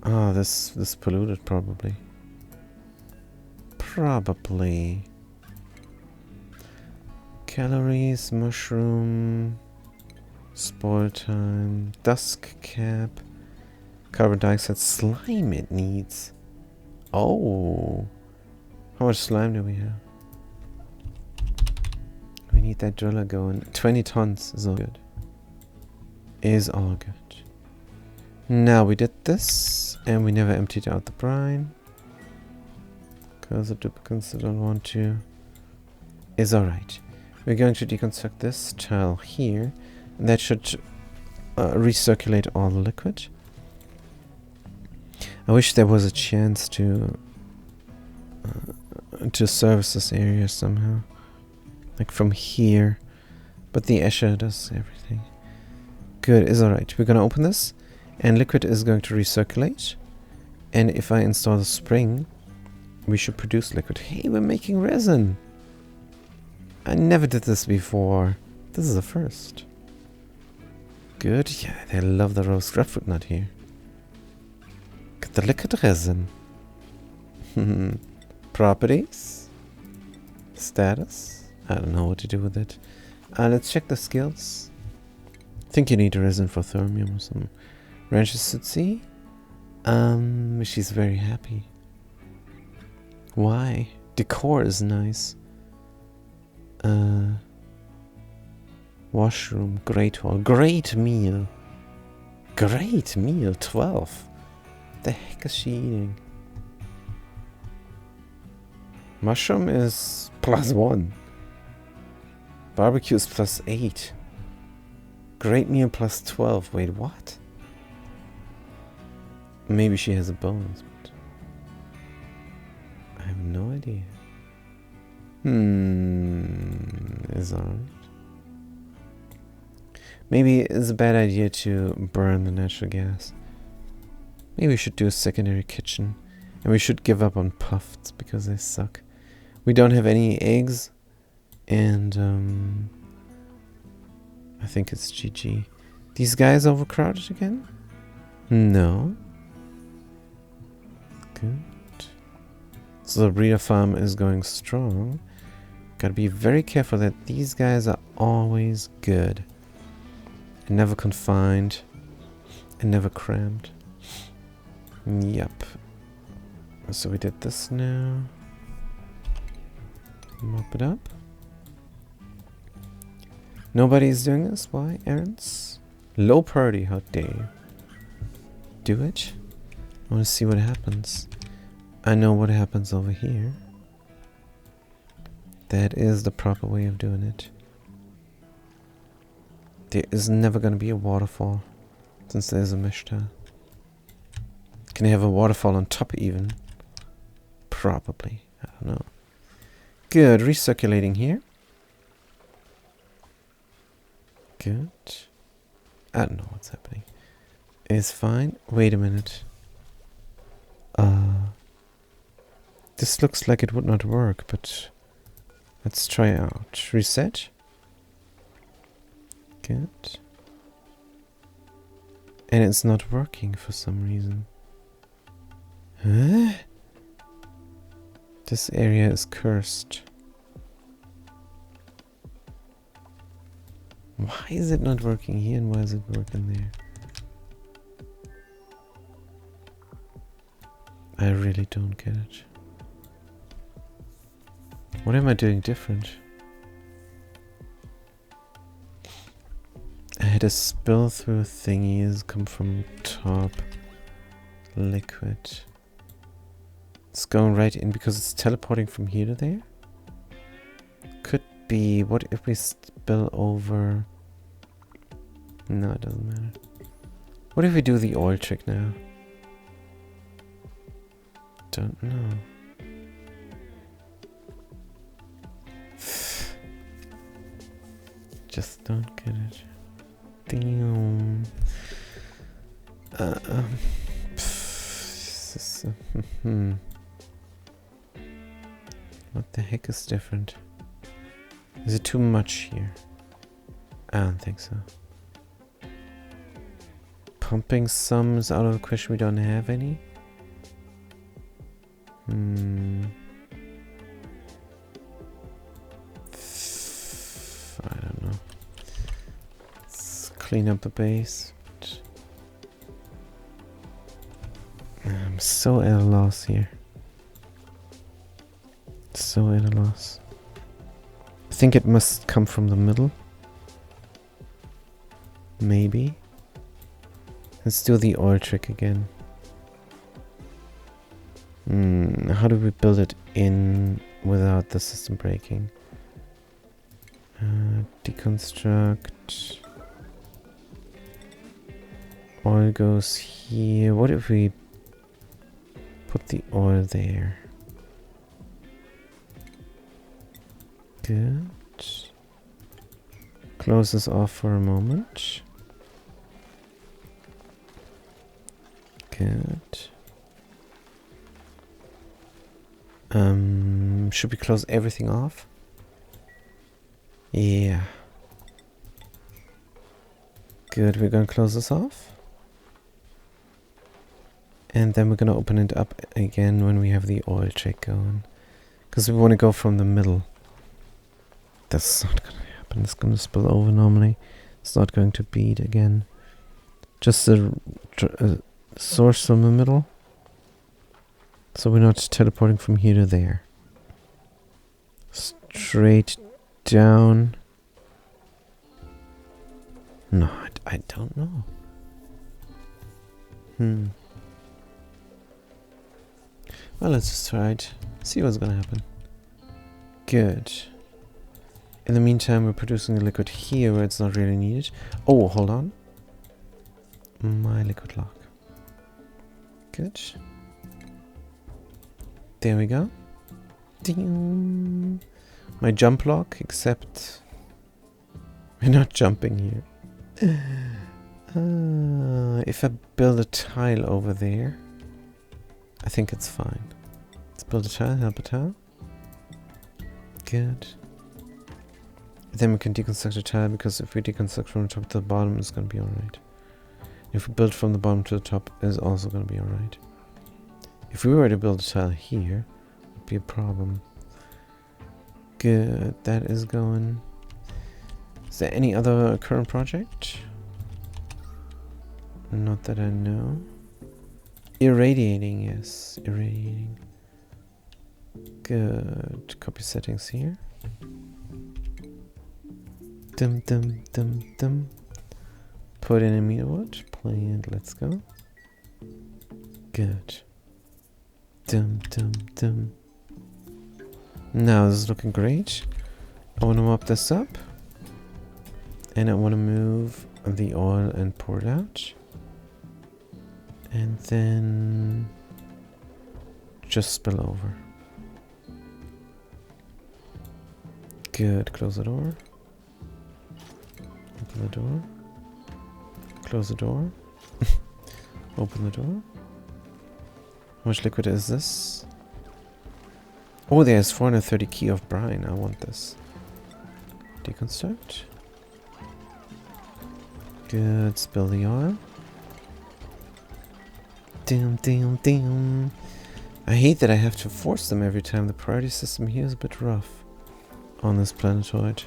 Ah, this polluted probably. Probably. Calories, mushroom, spoil time, dusk cap, carbon dioxide, slime it needs. Oh. How much slime do we have? We need that driller going. 20 tons is all good. Is all good. Now we did this, and we never emptied out the brine. Because of duplicates I don't want to. Is alright. We're going to deconstruct this tile here. And that should recirculate all the liquid. I wish there was a chance to service this area somehow. Like from here. But the Escher does everything. Good, is alright. We're gonna open this. And liquid is going to recirculate. And if I install the spring, we should produce liquid. Hey, we're making resin! I never did this before. This is the first. Good, yeah, they love the roast grapefruit nut here. Get the liquid resin. Properties. Status. I don't know what to do with it. Let's check the skills. I think you need a resin for thermium or something. Ranches Sutsi. She's very happy. Why? Decor is nice. Washroom, great hall, great meal. Great meal, 12. The heck is she eating? Mushroom is +1. Barbecue is +8. Great meal +12. Wait, what? Maybe she has a bonus, but I have no idea. Is alright. Maybe it's a bad idea to burn the natural gas. Maybe we should do a secondary kitchen. And we should give up on puffs because they suck. We don't have any eggs. And I think it's GG. These guys overcrowded again? No. Good. So the breeder farm is going strong. Gotta be very careful that these guys are always good. And never confined. And never crammed. Yep. So we did this now. Mop it up. Nobody's doing this? Why? Errands? Low priority, how dare you. Do it. I want to see what happens. I know what happens over here. That is the proper way of doing it. There is never going to be a waterfall. Since there's a mesh tile. Can you have a waterfall on top even? Probably. I don't know. Good. Recirculating here. Good. I don't know what's happening. It's fine. Wait a minute. This looks like it would not work, but let's try out. Reset. Good. And it's not working for some reason. Huh? This area is cursed. Why is it not working here and why is it working there? I really don't get it. What am I doing different? I had a spill through thingies come from top. Liquid. It's going right in because it's teleporting from here to there? Could be. What if we spill over? No, it doesn't matter. What if we do the oil trick now? Don't know. Just don't get it. Damn. What the heck is different? Is it too much here? I don't think so. Pumping sums out of the question, we don't have any. I don't know. Let's clean up the base. I'm so at a loss here. So at a loss. I think it must come from the middle. Maybe. Let's do the oil trick again. How do we build it in without the system breaking? Deconstruct. Oil goes here. What if we put the oil there? Good. Close this off for a moment. Good. Should we close everything off? Yeah. Good, we're gonna close this off. And then we're gonna open it up again when we have the oil check going. Because we want to go from the middle. That's not gonna happen. It's gonna spill over normally. It's not going to bead again. Just a source from the middle. So we're not teleporting from here to there. Straight down. No, I don't know. Well, let's just try it. See what's gonna happen. Good. In the meantime, we're producing a liquid here where it's not really needed. Oh, hold on. My liquid lock. Good. There we go. Ding. My jump lock, except we're not jumping here. If I build a tile over there, I think it's fine. Let's build a tile, help a tile. Good. Then we can deconstruct a tile, because if we deconstruct from the top to the bottom, it's going to be alright. If we build from the bottom to the top, it's also going to be alright. If we were to build a tile here, it would be a problem. Good, that is going. Is there any other current project? Not that I know. Irradiating, yes. Irradiating. Good. Copy settings here. Dum dum dum dum. Put in a meter wood. Plant, let's go. Good. Dum dum dum. Now this is looking great. I want to mop this up. And I want to move the oil and pour it out. And then just spill over. Good, close the door. Open the door. Close the door. Open the door. How much liquid is this? Oh, there's 430 key of brine. I want this. Deconstruct. Good, spill the oil. Damn, damn, damn. I hate that I have to force them every time. The priority system here is a bit rough on this planetoid.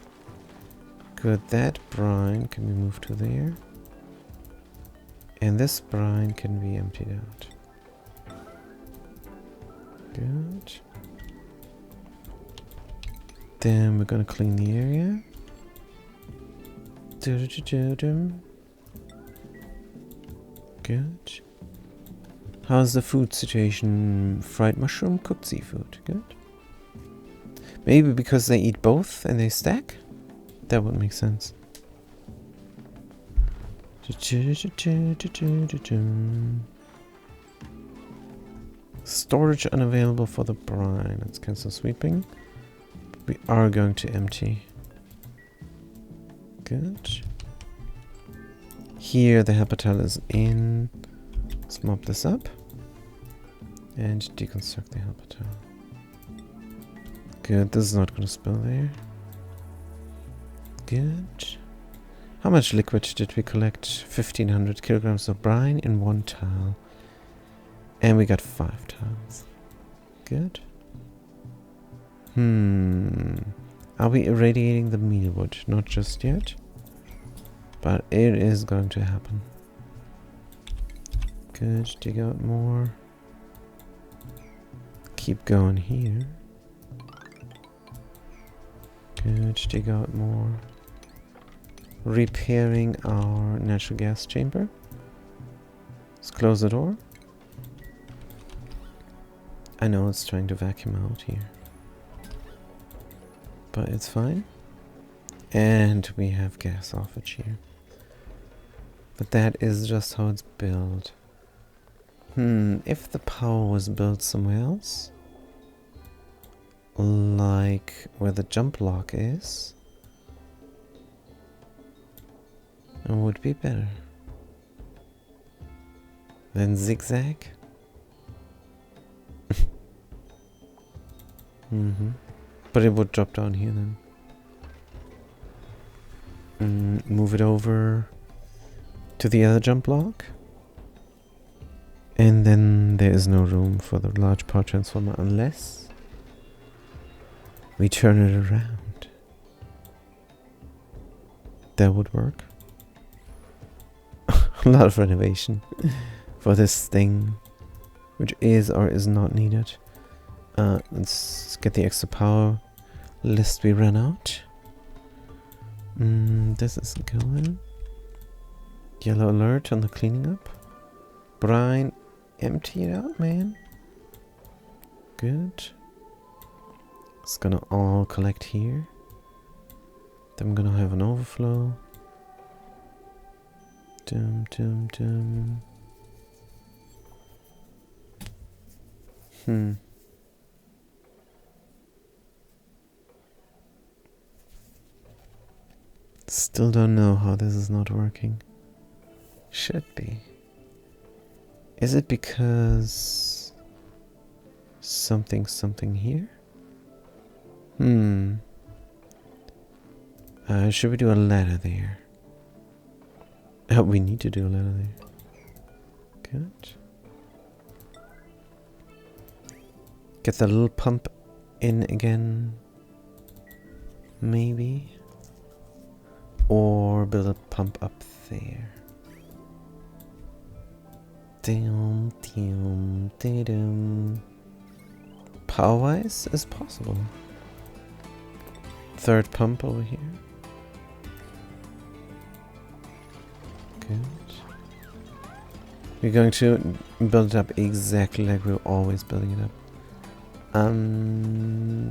Good, that brine can be moved to there. And this brine can be emptied out. Good. Then we're gonna clean the area. Good. How's the food situation? Fried mushroom, cooked seafood. Good. Maybe because they eat both and they stack? That would make sense. Storage unavailable for the brine. Let's cancel sweeping. We are going to empty. Good. Here the helper tile is in. Let's mop this up. And deconstruct the helper tile. Good, this is not going to spill there. Good. How much liquid did we collect? 1500 kilograms of brine in one tile. And we got 5 tiles. Good. Are we irradiating the mealwood? Not just yet. But it is going to happen. Good, dig out more. Keep going here. Good, dig out more. Repairing our natural gas chamber. Let's close the door. I know it's trying to vacuum out here. But it's fine. And we have gas offage here. But that is just how it's built. If the power was built somewhere else, like where the jump lock is, it would be better. Then zigzag. But it would drop down here then. Move it over to the other jump lock. And then there is no room for the large power transformer unless we turn it around. That would work. A lot of renovation for this thing, which is or is not needed. Let's get the extra power lest we run out. This isn't going. Yellow alert on the cleaning up. Brine, empty it out, man. Good. It's gonna all collect here. Then I'm gonna have an overflow. Dum dum dum. Still don't know how this is not working. Should be. Is it because something here? Should we do a ladder there? We need to do a ladder there. Good. Get the little pump in again. Maybe. Or build a pump up there. Dum, dum, dum. Power-wise is possible. Third pump over here. Good. We're going to build it up exactly like we're always building it up.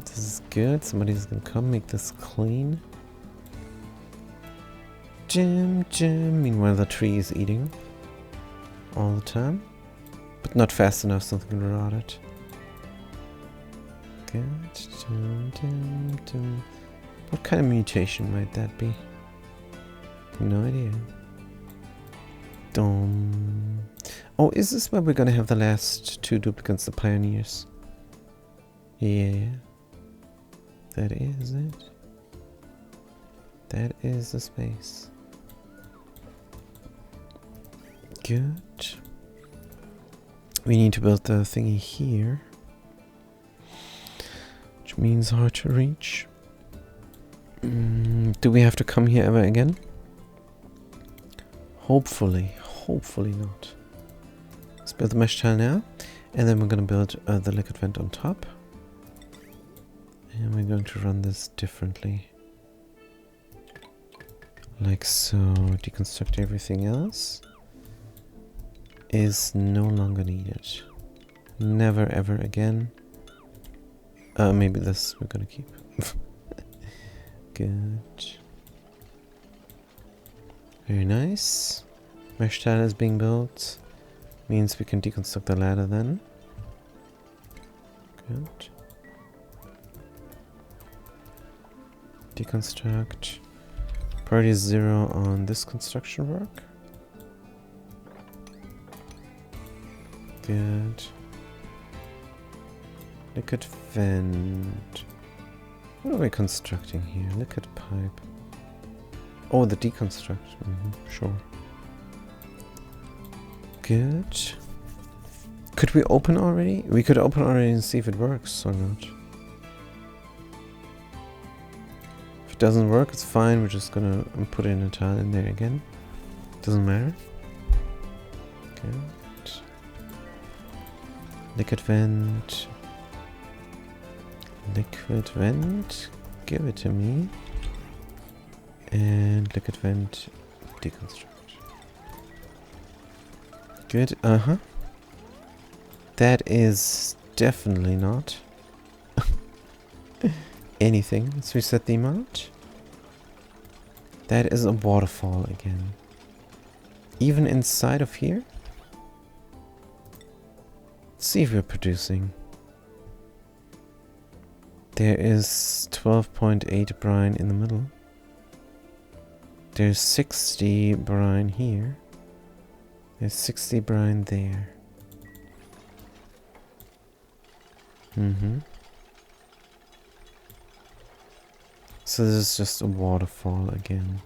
This is good. Somebody's gonna come make this clean. Jim. Meanwhile, the tree is eating all the time, but not fast enough, so they can rot it. Good. What kind of mutation might that be? No idea. Oh, is this where we're gonna have the last 2 duplicates, the pioneers? Yeah. That is it. That is the space. Good. We need to build the thingy here, which means hard to reach. Do we have to come here ever again? Hopefully not. Let's build the mesh tile now, and then we're going to build the liquid vent on top. And we're going to run this differently. Like so. Deconstruct everything else. Is no longer needed. Never ever again. Maybe this we're gonna keep. Good. Very nice. Mesh tile is being built. Means we can deconstruct the ladder then. Good. Deconstruct. Priority is 0 on this construction work. Good. Liquid vent. What are we constructing here? Liquid pipe. Oh, the deconstruction. Sure. Good. Could we open already? We could open already and see if it works or not. If it doesn't work, it's fine. We're just gonna put in a tile in there again. Doesn't matter. Good. Liquid vent. Liquid vent. Give it to me. And liquid vent. Deconstruct. Good. That is definitely not anything. Let's reset the amount. That is a waterfall again. Even inside of here? Let's see if we're producing. There is 12.8 brine in the middle. There's 60 brine here. There's 60 brine there. So this is just a waterfall again.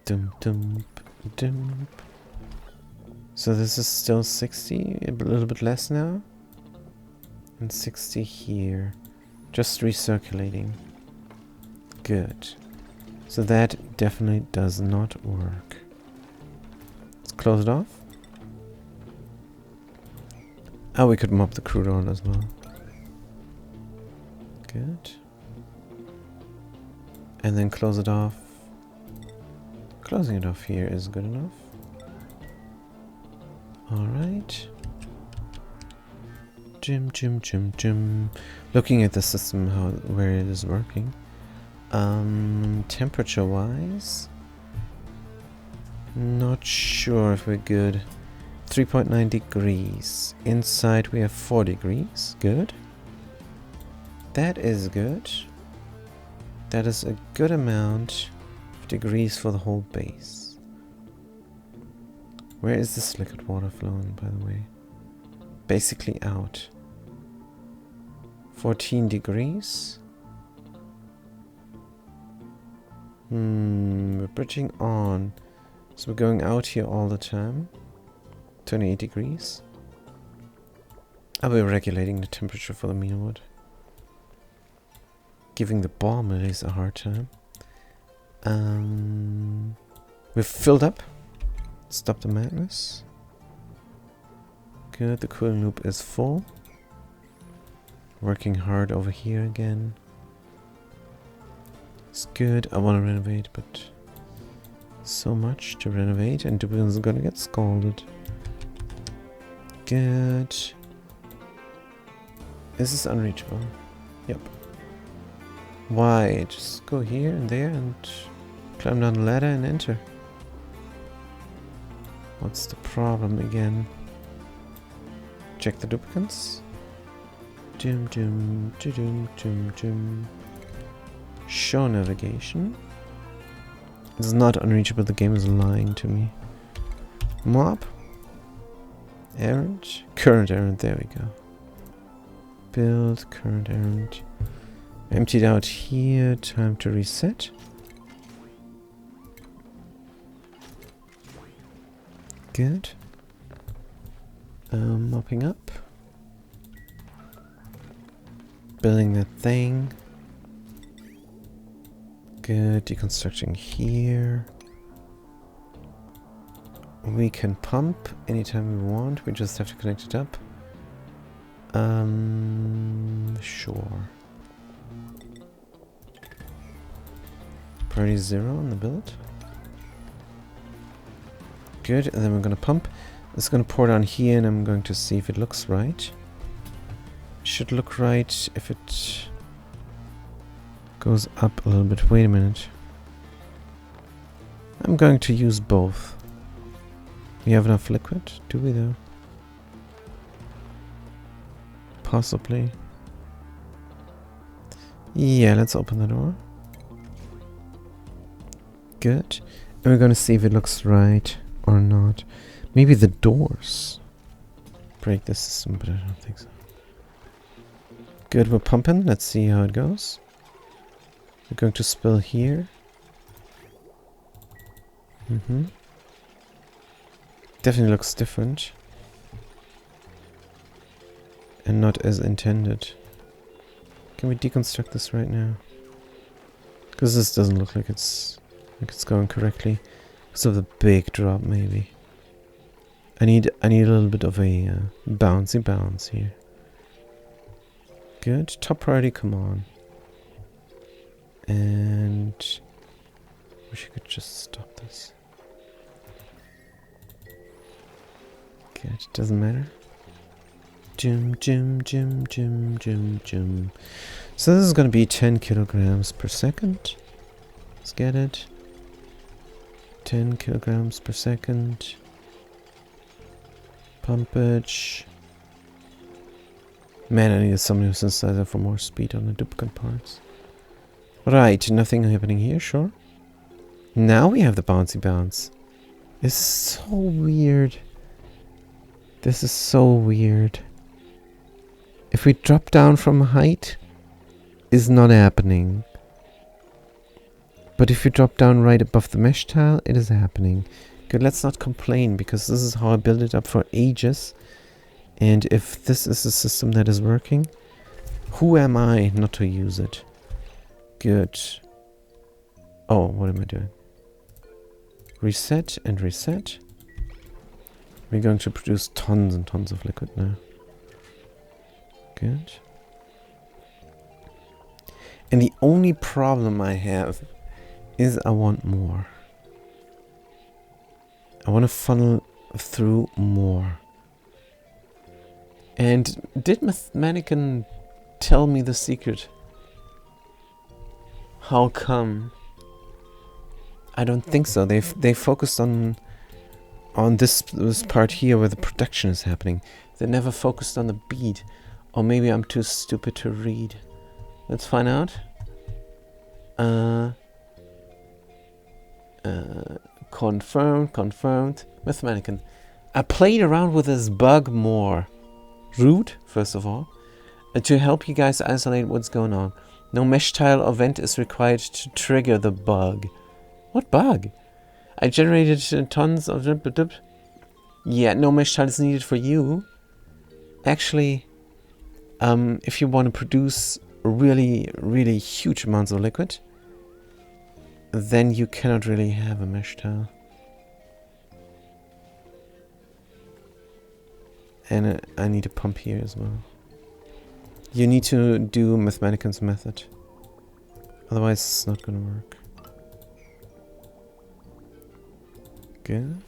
Dump, dump, dump. So this is still 60, a little bit less now. And 60 here. Just recirculating. Good. So that definitely does not work. Let's close it off. Oh, we could mop the crude oil as well. Good. And then close it off. Closing it off here is good enough. Alright. Jim. Looking at the system, where it is working. Temperature wise, not sure if we're good. 3.9 degrees. Inside we have 4 degrees. Good. That is good. That is a good amount of degrees for the whole base. Where is this liquid water flowing, by the way? Basically out. 14 degrees. We're bridging on. So we're going out here all the time. 28 degrees. Are we regulating the temperature for the mealwood? Giving the bomb at least a hard time. We've filled up. Stop the madness. Good, the cooling loop is full. Working hard over here again. It's good. I want to renovate, but so much to renovate, and Dublin's gonna get scalded. Good. This is unreachable. Yep. Why? Just go here and there and climb down the ladder and enter. What's the problem again? Check the duplicates. Show navigation. It's not unreachable, the game is lying to me. Mob. Errand. Current errand, there we go. Build, current errand. Emptied out here, time to reset. Good. Mopping up. Building that thing. Good, deconstructing here. We can pump anytime we want, we just have to connect it up. Sure. Priority 0 on the build. Good, and then we're gonna pump. It's gonna pour down here and I'm going to see if it looks right. Should look right if it goes up a little bit. Wait a minute. I'm going to use both. We have enough liquid, do we though? Possibly. Yeah, let's open the door. Good. And we're gonna see if it looks right or not. Maybe the doors break the system, but I don't think so. Good, we're pumping. Let's see how it goes. We're going to spill here. Definitely looks different. And not as intended. Can we deconstruct this right now? Because this doesn't look like it's going correctly. Because of the big drop, maybe. I need a little bit of a bouncy bounce here. Good. Top priority, come on. And wish I could just stop this. Good. Doesn't matter. Jim. So this is going to be 10 kilograms per second. Let's get it. 10 kilograms per second. Pumpage. Man, I need a summoning synthesizer for more speed on the duplicate parts. Right, nothing happening here, sure. Now we have the bouncy bounce. This is so weird. This is so weird. If we drop down from height, it's not happening. But if you drop down right above the mesh tile, it is happening. Good, let's not complain, because this is how I built it up for ages. And if this is a system that is working, who am I not to use it? Good. Oh, what am I doing? Reset and reset. We're going to produce tons and tons of liquid now. Good. And the only problem I have is I want more. I want to funnel through more. And did Mannequin tell me the secret? How come? I don't think so. They focused on this part here where the production is happening. They never focused on the beat. Or maybe I'm too stupid to read. Let's find out. Confirmed. With Mannequin. I played around with this bug more. Rude, first of all. To help you guys isolate what's going on. No mesh tile or vent is required to trigger the bug. What bug? I generated tons of... Yeah, no mesh tile is needed for you. Actually, if you want to produce really, really huge amounts of liquid, then you cannot really have a mesh tile. And I need a pump here as well. You need to do Mathematicans method. Otherwise it's not gonna work. Good.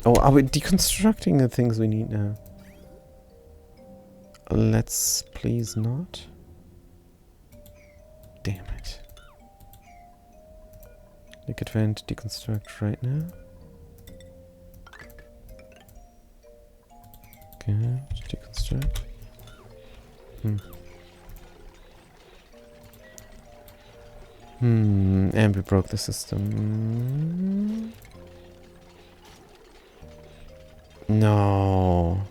Oh, are we deconstructing the things we need now? Let's please not. Damn it. Liquid vent deconstruct right now. Good. Deconstruct. And we broke the system. No.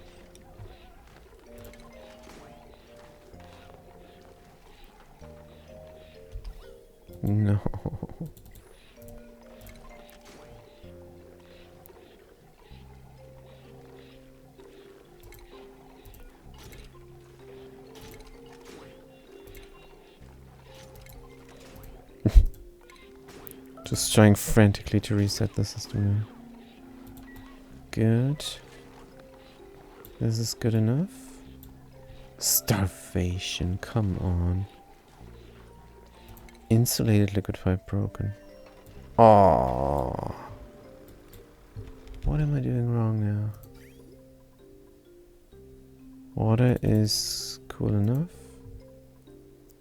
No. Just trying frantically to reset the system now. Good. This is good enough. Starvation, come on. Insulated liquid pipe broken. Oh. What am I doing wrong now? Water is cool enough.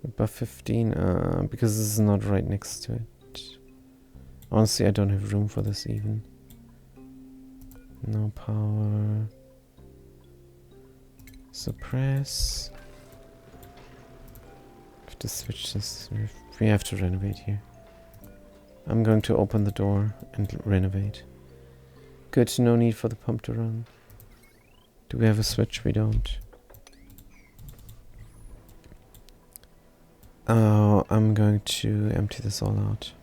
Above 15, because this is not right next to it. Honestly, I don't have room for this even. No power. Suppress. to switch this. We have to renovate here. I'm going to open the door and renovate. Good, no need for the pump to run. Do we have a switch? We don't. Oh, I'm going to empty this all out.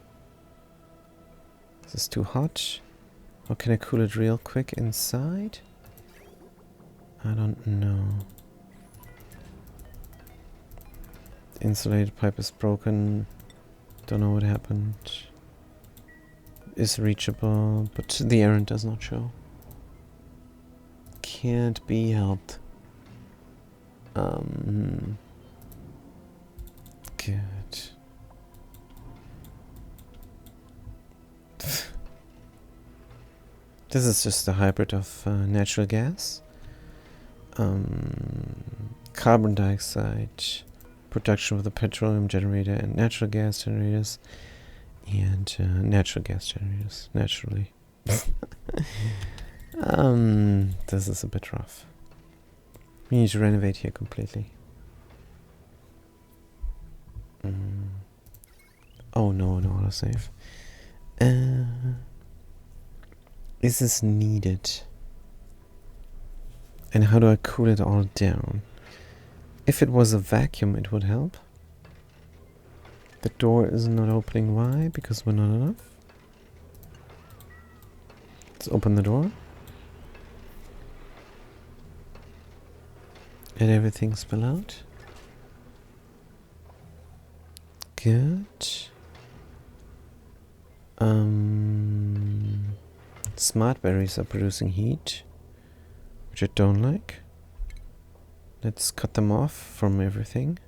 This is too hot. How can I cool it real quick inside? I don't know. The insulated pipe is broken. Don't know what happened. Is reachable, but the errand does not show. Can't be helped. Good. This is just a hybrid of natural gas, carbon dioxide, production with a petroleum generator and natural gas generators, and natural gas generators, naturally. This is a bit rough. We need to renovate here completely. Oh no, no autosave. Is this needed? And how do I cool it all down? If it was a vacuum, it would help. The door is not opening. Why? Because we're not enough. Let's open the door. Let everything spill out. Good. Smart batteries are producing heat, which I don't like. Let's cut them off from everything.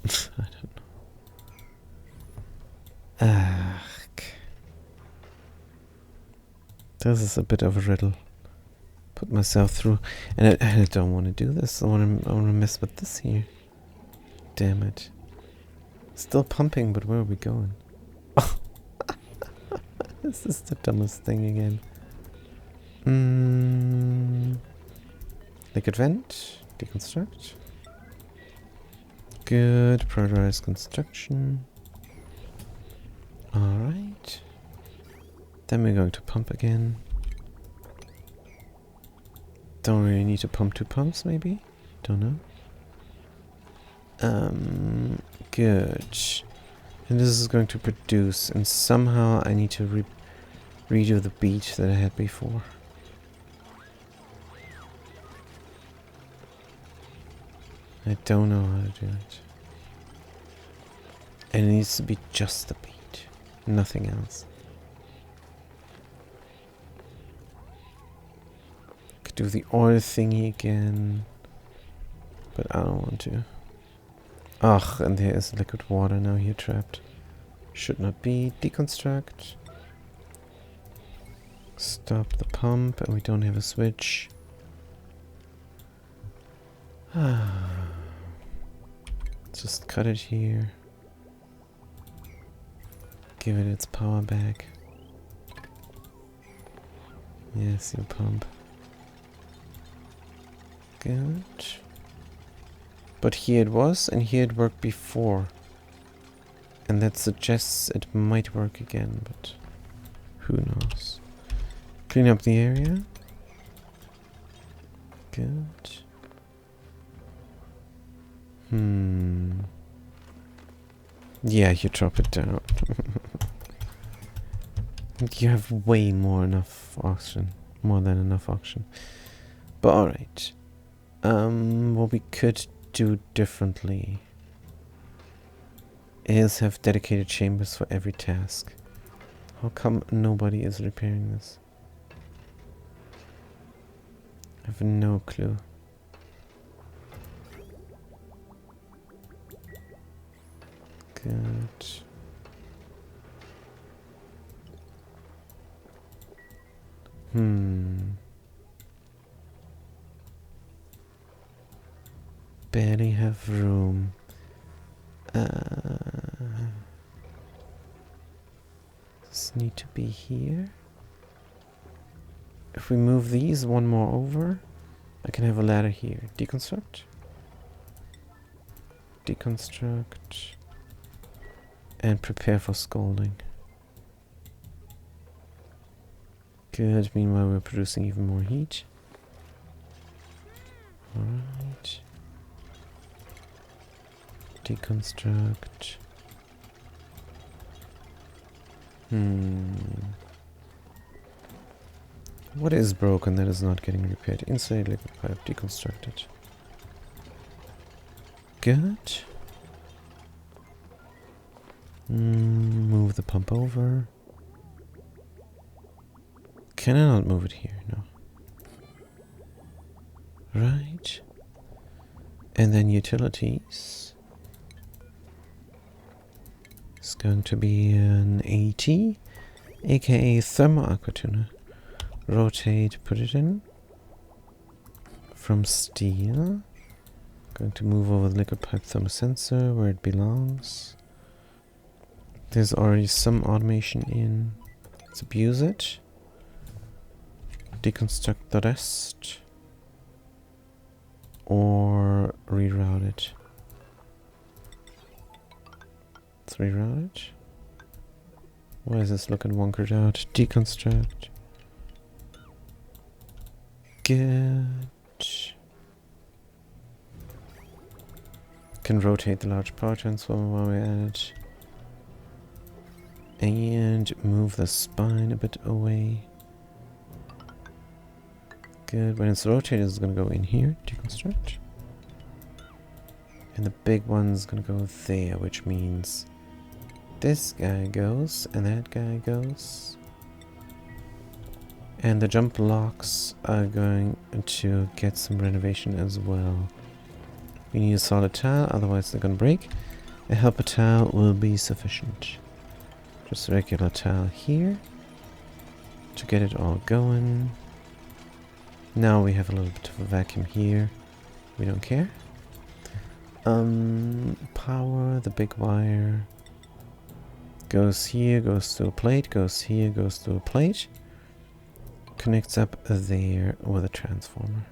I don't know. This is a bit of a riddle. Put myself through, and I don't want to do this. I want to mess with this here. Damn it! Still pumping, but where are we going? This is the dumbest thing again. Liquid vent, deconstruct. Good, prioritized construction. Alright. Then we're going to pump again. Don't really need to pump 2 pumps, maybe? Don't know. Good. And this is going to produce, and somehow I need to redo the beach that I had before. I don't know how to do it. And it needs to be just the beach, nothing else. Could do the oil thingy again, but I don't want to. Ugh, and there is liquid water now here trapped. Should not be. Deconstruct. Stop the pump, and we don't have a switch. Just cut it here. Give it its power back. Yes, you pump. Good. But here it was, and here it worked before. And that suggests it might work again, but who knows. Clean up the area. Good. Yeah, you drop it down. You have way more enough oxygen. More than enough oxygen. But alright. What we could do differently is have dedicated chambers for every task. How come nobody is repairing this? I have no clue. Good. Barely have room. This need to be here. If we move these one more over, I can have a ladder here. Deconstruct. deconstruct, and prepare for scalding. Good, meanwhile we're producing even more heat. Alright. Deconstruct. What is broken that is not getting repaired? Insulated liquid pipe, deconstructed. Good. Move the pump over. Can I not move it here? No. Right. And then utilities. It's going to be an 80, aka Thermo Aqua Tuner. Rotate, put it in. From steel. Going to move over the liquid pipe thermosensor where it belongs. There's already some automation in. Let's abuse it. Deconstruct the rest. Or reroute it. Let's reroute it. Why is this looking wonkered out? Deconstruct. Good. Can rotate the large power transformer while we're at it. And move the spine a bit away. Good. When it's rotated, it's going to go in here. Deconstruct. And the big one's going to go there, which means this guy goes and that guy goes. And the jump blocks are going to get some renovation as well. We need a solid tile, otherwise they're going to break. A helper tile will be sufficient. Just a regular tile here to get it all going. Now we have a little bit of a vacuum here. We don't care. Power, the big wire goes here, goes to a plate, goes here, goes to a plate. Connects up there with a transformer.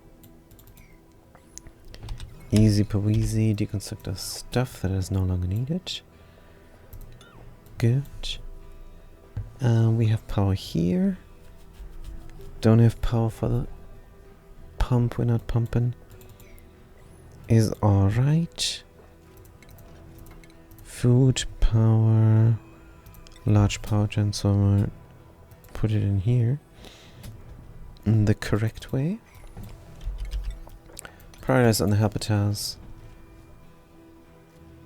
Easy peasy, deconstruct the stuff that is no longer needed. Good. We have power here. Don't have power for the pump, we're not pumping. Is alright. Food, power, large power transformer. Put it in here. In the correct way. Prioritize on the helper tiles.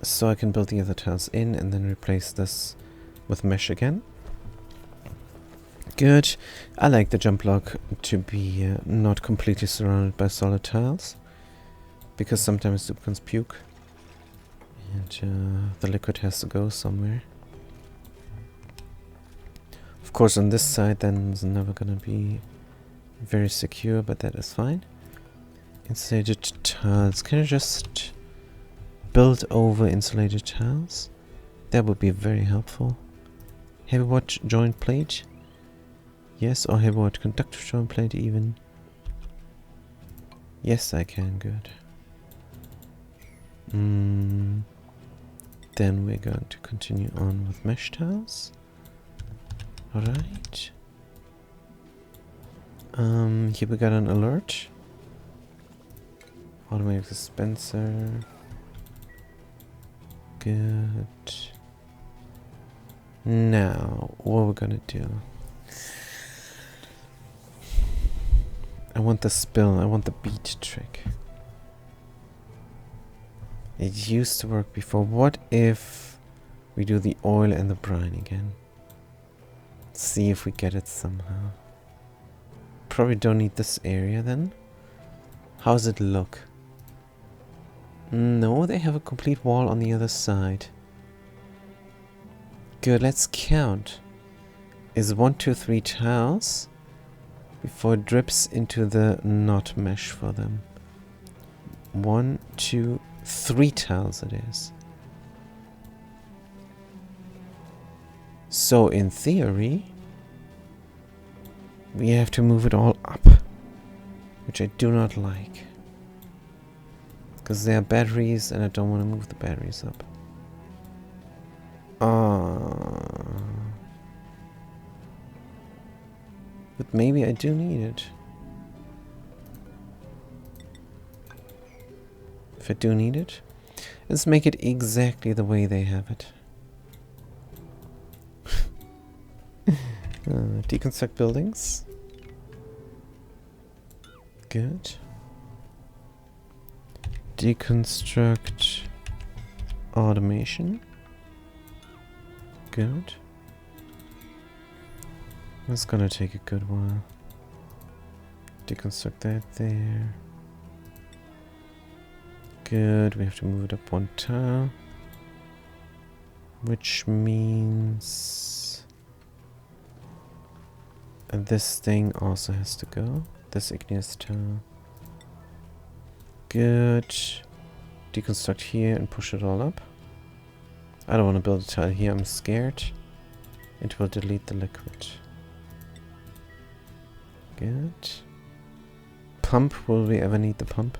So I can build the other tiles in and then replace this with mesh again. Good. I like the jump block to be not completely surrounded by solid tiles. Because sometimes it becomes puke. And the liquid has to go somewhere. Of course on this side then it's never gonna be very secure, but that is fine. Insulated tiles. Can I just build over insulated tiles? That would be very helpful. Heavy watt joint plate. Yes, or heavy watt conductive joint plate even. Yes, I can. Good. Then we're going to continue on with mesh tiles. Alright. Here we got an alert. Automatic dispenser. Good. Now, what we're gonna do. I want the spill, I want the beat trick. It used to work before. What if we do the oil and the brine again? See if we get it somehow. Probably don't need this area then. How's it look? No, they have a complete wall on the other side. Good, let's count. Is 1, 2, 3 tiles before it drips into the not mesh for them. 1, 2, 3 tiles it is. So in theory, we have to move it all up, which I do not like. Because there are batteries and I don't want to move the batteries up. But maybe I do need it. If I do need it, let's make it exactly the way they have it. Deconstruct buildings. Good. Deconstruct automation. Good. That's gonna take a good while. Deconstruct that there. Good, we have to move it up one tile. Which means this thing also has to go. This igneous tile. Good. Deconstruct here and push it all up. I don't want to build a tile here, I'm scared. It will delete the liquid. Good. Pump, will we ever need the pump?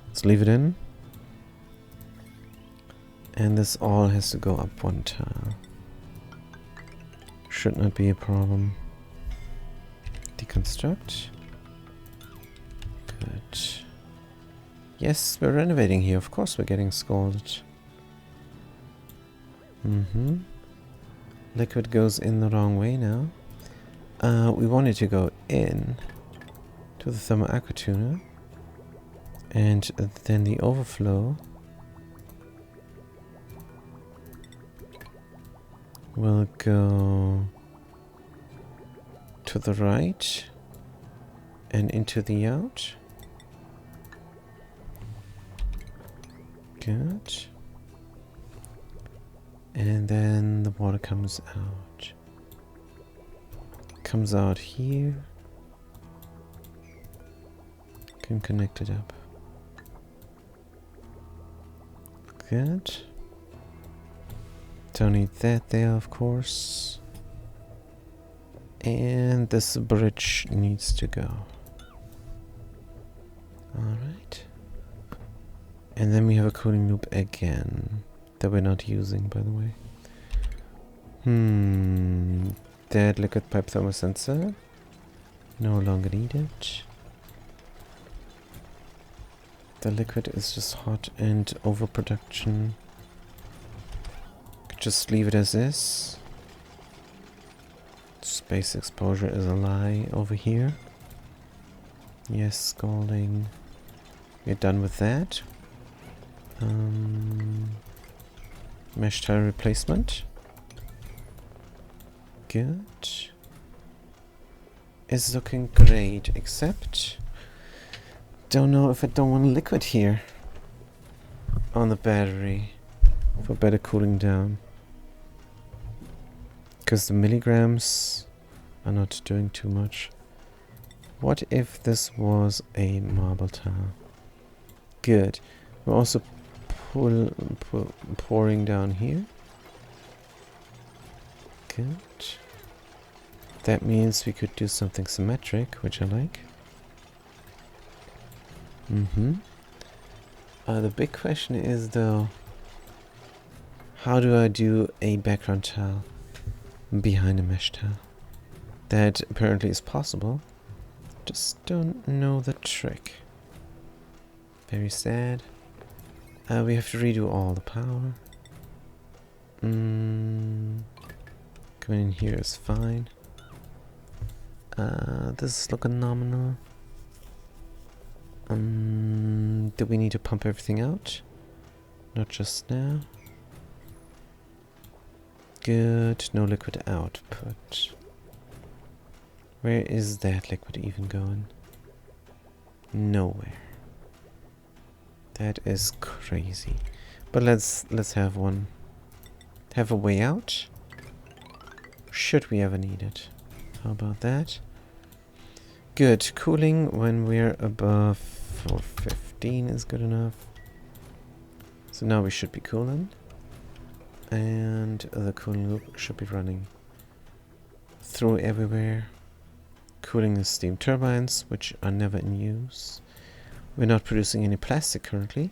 Let's leave it in. And this all has to go up one tile. Should not be a problem. Deconstruct. Good. Yes, we're renovating here. Of course we're getting scolded. Liquid goes in the wrong way now. We want it to go in to the thermal aqua tuner. And then the overflow will go to the right and into the out. Good. And then the water comes out. Comes out here. Can connect it up. Good. Don't need that there, of course. And this bridge needs to go. Alright. And then we have a cooling loop again. That we're not using, by the way. That liquid pipe thermosensor. No longer needed. The liquid is just hot and overproduction. Could just leave it as is. Space exposure is a lie over here. Yes, scalding. We're done with that. Mesh tile replacement. Good. It's looking great, except don't know if I don't want liquid here on the battery for better cooling down. Because the milligrams are not doing too much. What if this was a marble tile? Good. We're also pouring down here. Good. That means we could do something symmetric, which I like. The big question is though, how do I do a background tile behind a mesh tile? That apparently is possible. Just don't know the trick. Very sad. We have to redo all the power. Coming in here is fine. This is looking nominal. Do we need to pump everything out? Not just now. Good, no liquid output. Where is that liquid even going? Nowhere. That is crazy. But let's have one. Have a way out. Should we ever need it. How about that? Good. Cooling when we're above 415 is good enough. So now we should be cooling. And the cooling loop should be running through everywhere. Cooling the steam turbines, which are never in use. We're not producing any plastic currently.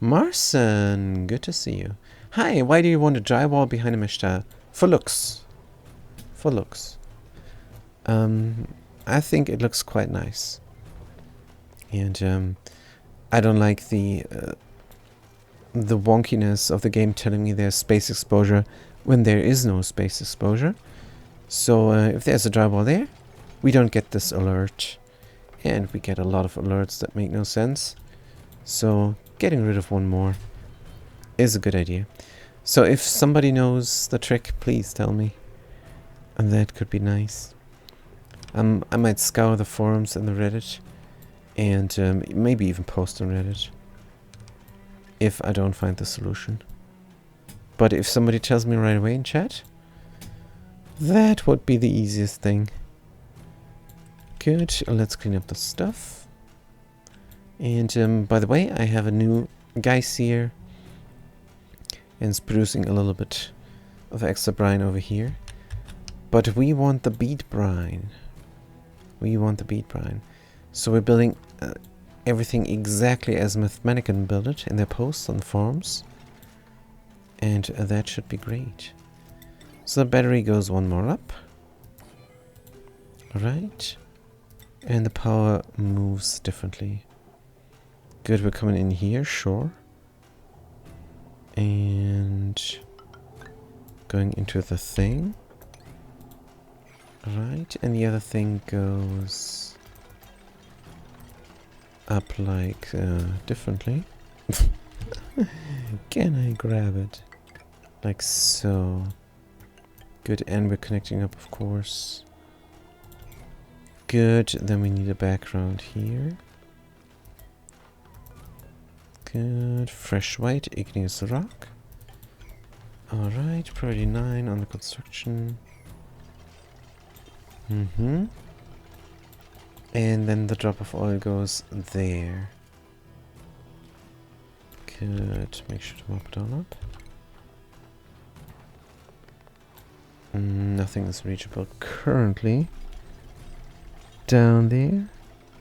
Marson, good to see you. Hi, why do you want a drywall behind a mesh tile? For looks. For looks. I think it looks quite nice. And I don't like the wonkiness of the game telling me there's space exposure when there is no space exposure. So if there's a drywall there, we don't get this alert. And we get a lot of alerts that make no sense. So getting rid of one more is a good idea. So if somebody knows the trick, please tell me. And that could be nice. I might scour the forums and the Reddit. And maybe even post on Reddit. If I don't find the solution. But if somebody tells me right away in chat, that would be the easiest thing. Good, let's clean up the stuff. And by the way, I have a new Geysir. And it's producing a little bit of extra brine over here. But we want the bead brine. We want the bead brine. So we're building everything exactly as Mathematican built it in their posts on the forums. And that should be great. So the battery goes one more up. Alright. And the power moves differently. Good, we're coming in here, sure. And going into the thing. Right, and the other thing goes up like differently. Can I grab it? Like so. Good, and we're connecting up, of course. Good, then we need a background here. Good, fresh white, igneous rock. Alright, priority 9 on the construction. And then the drop of oil goes there. Good, make sure to mop it all up. Nothing is reachable currently. Down there.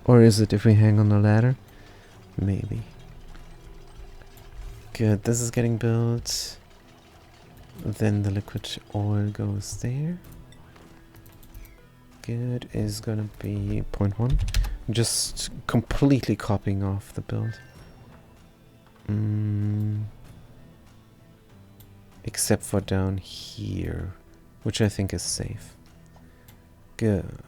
Or is it if we hang on the ladder? Maybe. Good, this is getting built. Then the liquid oil goes there. Good, is gonna be 0.1. Just completely copying off the build. Except for down here, which I think is safe. Good.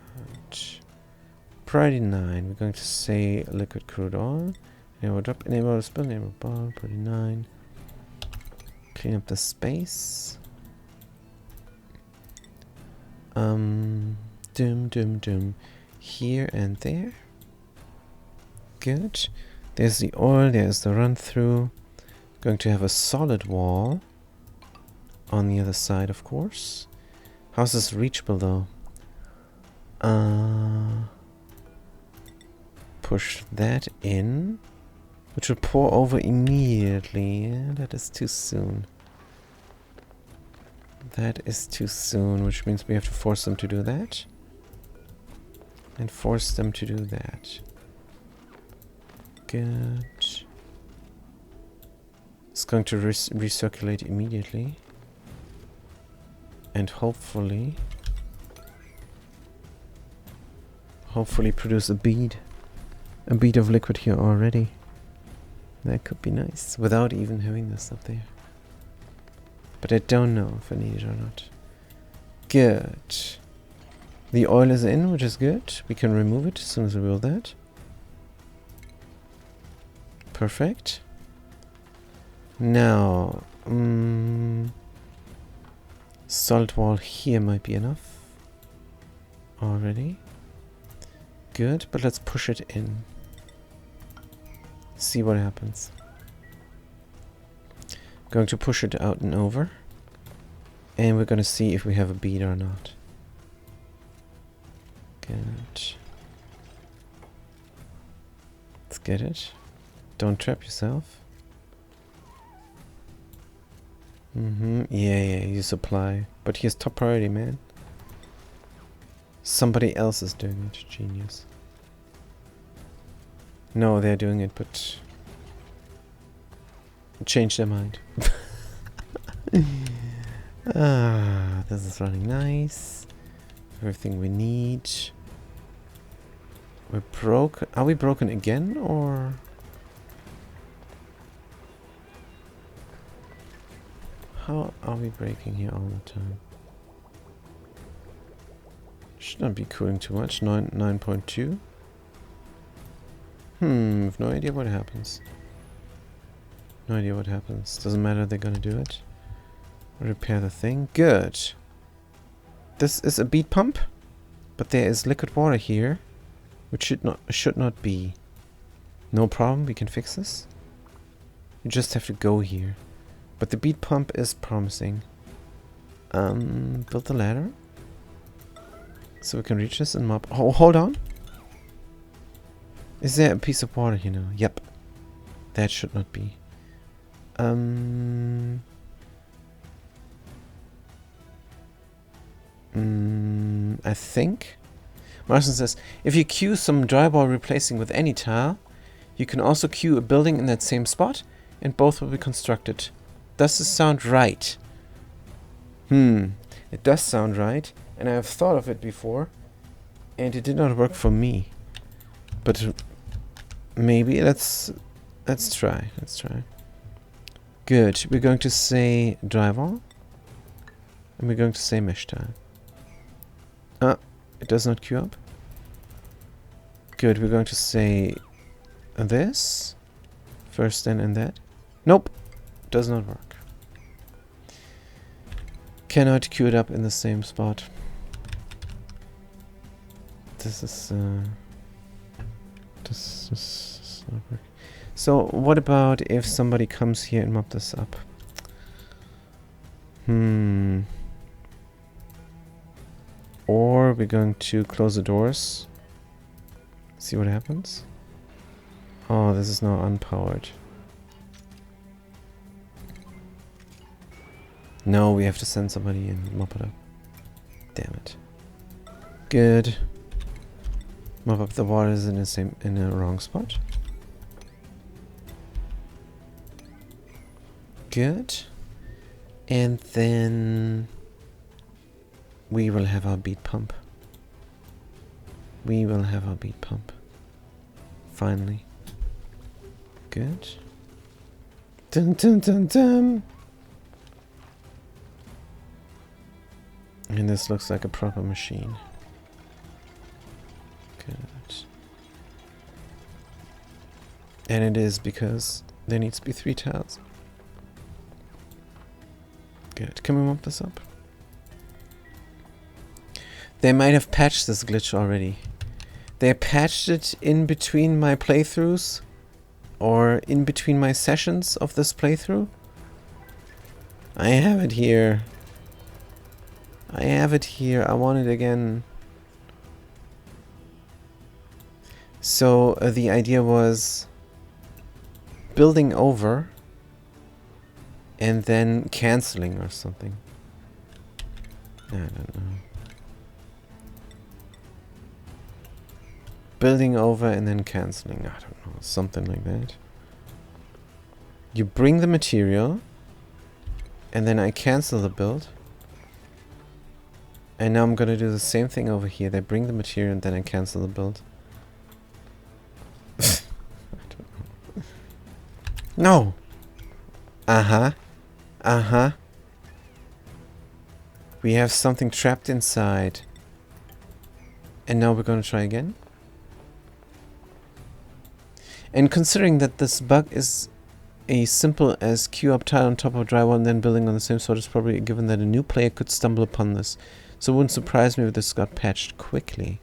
Priority 9, we're going to say liquid crude oil. Enable drop, enable spill, enable ball, priority 9. Clean up the space. Here and there. Good. There's the oil, there's the run through. Going to have a solid wall on the other side, of course. How's this reachable though? Push that in, which will pour over immediately. Yeah, that is too soon. That is too soon, which means we have to force them to do that. And force them to do that. Good. It's going to recirculate immediately. And hopefully produce a bead of liquid here already. That could be nice, without even having this up there. But I don't know if I need it or not. Good. The oil is in, which is good. We can remove it as soon as we build that. Perfect. Now, solid wall here might be enough already. Good, but let's push it in. See what happens. Going to push it out and over. And we're going to see if we have a bead or not. Good. Let's get it. Don't trap yourself. Yeah, you supply. But here's top priority, man. Somebody else is doing it. Genius. No, they're doing it, but change their mind. This is running nice. Everything we need. We're broke. Are we broken again, or? How are we breaking here all the time? Should not be cooling too much. 9.2. I've no idea what happens. No idea what happens. Doesn't matter, they're gonna do it. Repair the thing. Good. This is a bead pump, but there is liquid water here, which should not be. No problem, we can fix this. You just have to go here. But the bead pump is promising. Build the ladder. So we can reach this and mop. Oh, hold on. Is there a piece of water here now? Yep. That should not be. I think. Martian says, if you queue some drywall replacing with any tile, you can also queue a building in that same spot, and both will be constructed. Does this sound right? It does sound right, and I have thought of it before, and it did not work for me. But maybe let's try. Let's try. Good. We're going to say drywall, and we're going to say mesh tile. It does not queue up. Good. We're going to say this first, then and that. Nope. Does not work. Cannot queue it up in the same spot. This is not working. So what about if somebody comes here and mop this up? Or we're going to close the doors. See what happens. Oh, this is now unpowered. No, we have to send somebody and mop it up. Damn it. Good. Mop up the waters in the wrong spot. Good. And then we will have our bead pump. We will have our bead pump. Finally. Good. Dun dun dun dun. And this looks like a proper machine. Good. And it is, because there needs to be 3 tiles. Good. Can we mop this up? They might have patched this glitch already. They patched it in between my playthroughs, or in between my sessions of this playthrough. I have it here. I have it here. I want it again. So the idea was building over and then canceling or something. I don't know. Building over and then canceling. I don't know. Something like that. You bring the material and then I cancel the build. And now I'm gonna do the same thing over here. They bring the material and then I cancel the build. I don't know. No! Uh-huh. Uh-huh. We have something trapped inside. And now we're gonna try again. And considering that this bug is as simple as queue up tile on top of drywall and then building on the same sort, it's probably a given that a new player could stumble upon this. So it wouldn't surprise me if this got patched quickly.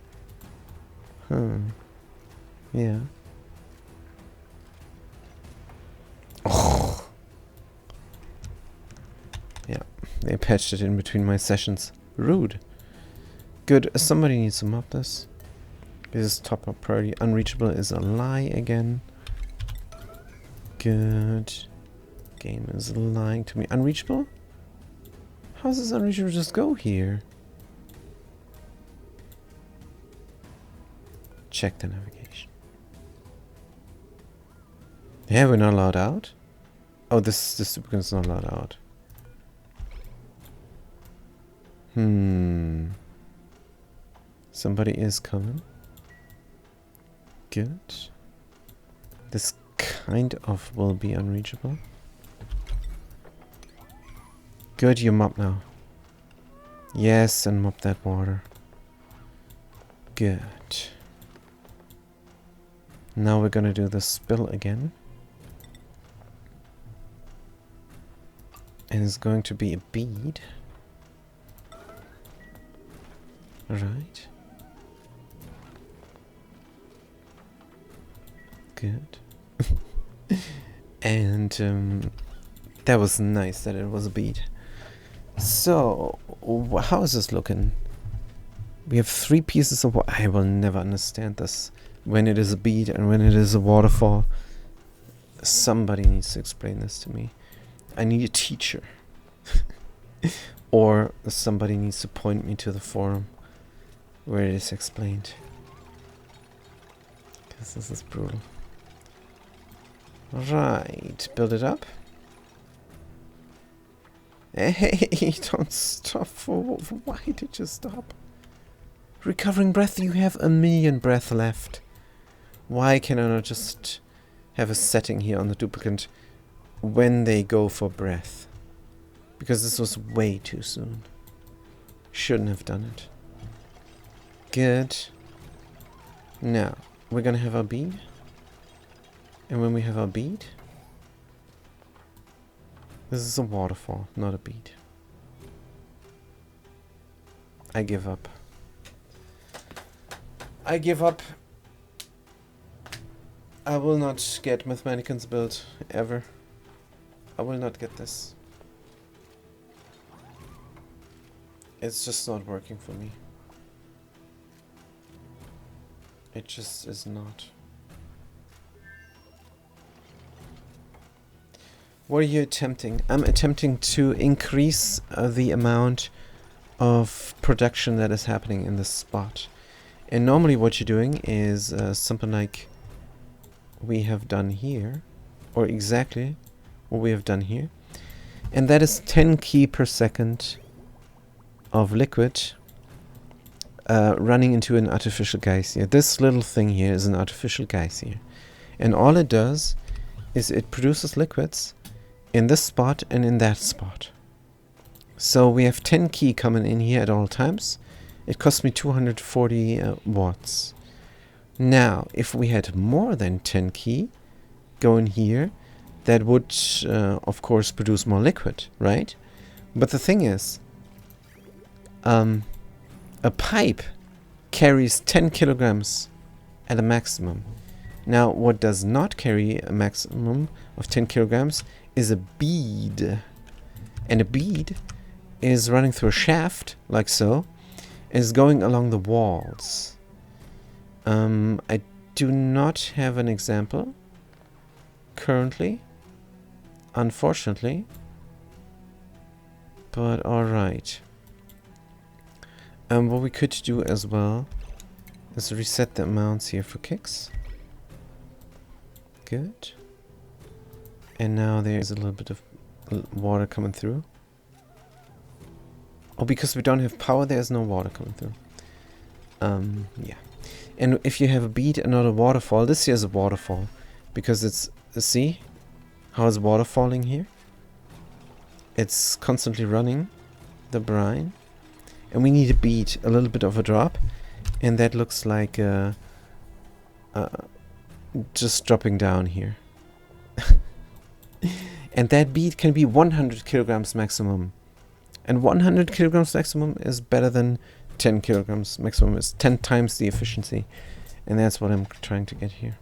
Yeah. Oh. Yeah, they patched it in between my sessions. Rude. Good. Somebody needs to mop this. This is top up priority. Unreachable is a lie again. Good. Game is lying to me. Unreachable? How does this unreachable just go here? Check the navigation. Yeah, we're not allowed out. Oh, this duplicate's not allowed out. Somebody is coming. Good. This kind of will be unreachable. Good, you mop now. Yes, and mop that water. Good. Now we're gonna do the spill again. And it's going to be a bead. Right. Good. And that was nice that it was a bead. So, how is this looking? We have 3 pieces of water. I will never understand this. When it is a bead and when it is a waterfall. Somebody needs to explain this to me. I need a teacher. Or somebody needs to point me to the forum where it is explained. Because this is brutal. Right, build it up. Hey, don't stop. Why did you stop? Recovering breath, you have 1,000,000 breath left. Why can I not just have a setting here on the duplicate when they go for breath? Because this was way too soon. Shouldn't have done it. Good. Now, we're gonna have our bead. And when we have our bead, this is a waterfall, not a bead. I give up. I give up. I will not get Mathematicans built, ever. I will not get this. It's just not working for me. It just is not. What are you attempting? I'm attempting to increase the amount of production that is happening in this spot. And normally what you're doing is something like we have done here, or exactly what we have done here. And that is 10 key per second of liquid running into an artificial geyser. This little thing here is an artificial geyser. And all it does is it produces liquids in this spot and in that spot. So we have 10 key coming in here at all times. It cost me 240 watts. Now, if we had more than 10 key going here, that would, of course, produce more liquid, right? But the thing is, a pipe carries 10 kilograms at a maximum. Now, what does not carry a maximum of 10 kilograms is a bead. And a bead is running through a shaft, like so, and is going along the walls. I do not have an example currently, unfortunately, but alright. What we could do as well is reset the amounts here for kicks. Good. And now there's a little bit of water coming through. Oh, because we don't have power, there's no water coming through. Yeah. And if you have a bead and not a waterfall, this here is a waterfall. Because it's, see how it's water falling here? It's constantly running the brine. And we need a bead, a little bit of a drop. And that looks like just dropping down here. And that bead can be 100 kilograms maximum. And 100 kilograms maximum is better than 10 kilograms maximum. Is 10 times the efficiency. And that's what I'm trying to get here.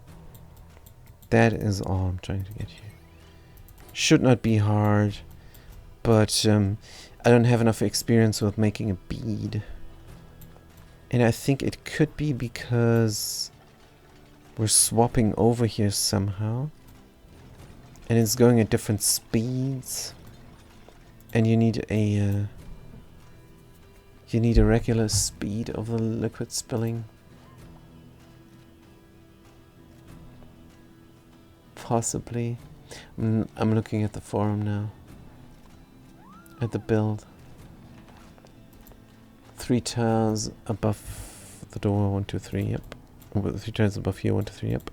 That is all I'm trying to get here. Should not be hard. But I don't have enough experience with making a bead. And I think it could be because we're swapping over here somehow. And it's going at different speeds. And you need a regular speed of the liquid spilling. Possibly. I'm looking at the forum now. At the build. 3 tiles above the door, 1, 2, 3, yep. 3 tiles above here, 1, 2, 3, yep.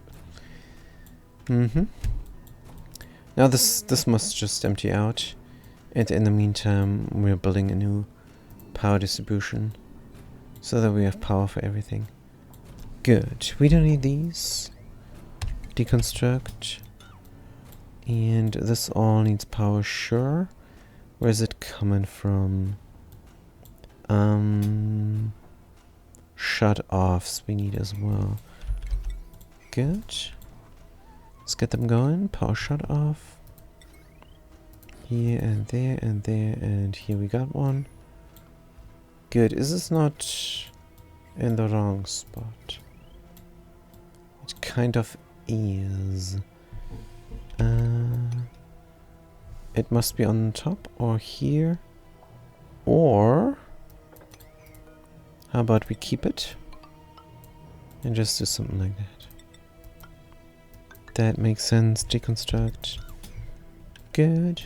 Now this must just empty out. And in the meantime, we're building a new power distribution. So that we have power for everything. Good. We don't need these. Deconstruct. And this all needs power, sure. Where is it coming from? Shut-offs we need as well. Good. Let's get them going. Power shut-off. Here and there and there and here we got one. Good. Is this not in the wrong spot? It kind of is. It must be on top or here. Or how about we keep it and just do something like that. That makes sense. Deconstruct. Good.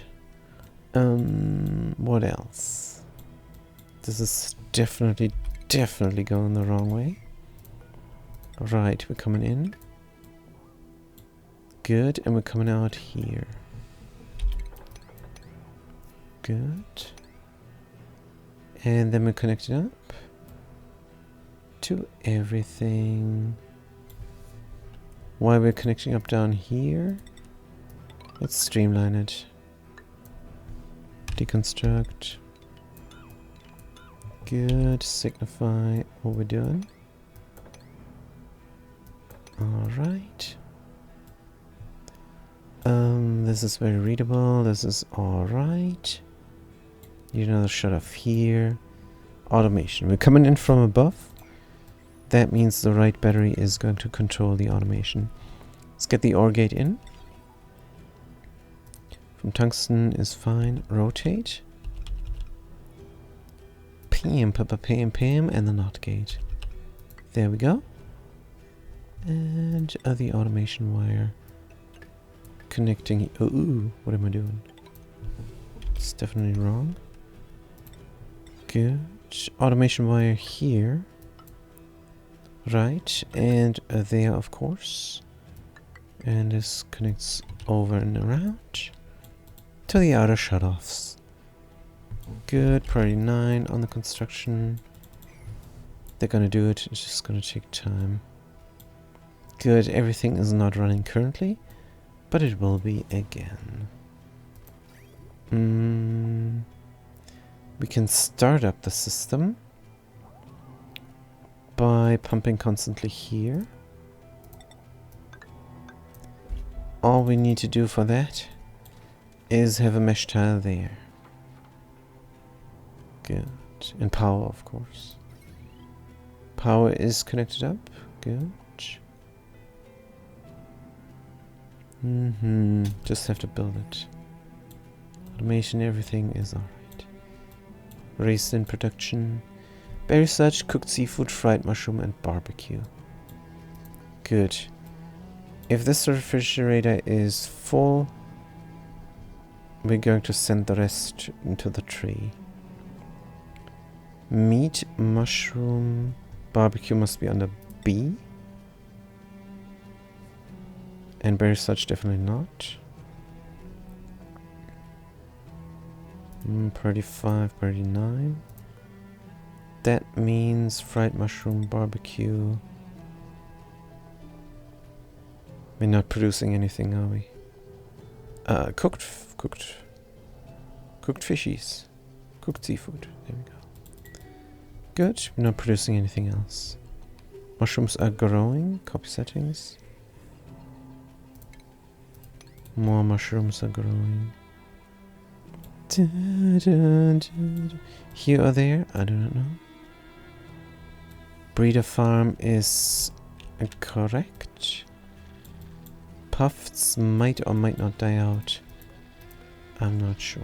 What else? This is definitely going the wrong way. Right, we're coming in. Good, and we're coming out here. Good. And then we're connected up to everything. While we're connecting up down here, let's streamline it. Deconstruct. Good. Signify what we're doing. Alright. This is very readable. This is alright. Need another shut off here. Automation. We're coming in from above. That means the right battery is going to control the automation. Let's get the OR gate in. From tungsten is fine. Rotate. Pam, and the NOT gate. There we go. And the automation wire connecting. Ooh, what am I doing? It's definitely wrong. Good. Automation wire here. Right, and there, of course. And this connects over and around to the outer shutoffs. Good. Priority 9 on the construction. They're gonna do it. It's just gonna take time. Good. Everything is not running currently, but it will be again. We can start up the system by pumping constantly here. All we need to do for that is have a mesh tile there. Good. And power, of course. Power is connected up. Good. Just have to build it. Automation, everything is alright. Raised in production. Berry sludge, cooked seafood, fried mushroom, and barbecue. Good. If this refrigerator is full, we're going to send the rest into the tree. Meat, mushroom, barbecue must be under B. And berry sludge definitely not. Priority 5, priority 9. That means fried mushroom, barbecue. We're not producing anything, are we? Cooked fishies. Cooked seafood. There we go. Good. We're not producing anything else. Mushrooms are growing. Copy settings. More mushrooms are growing. Here or there? I do not know. Breeder farm is correct. Puffs might or might not die out. I'm not sure.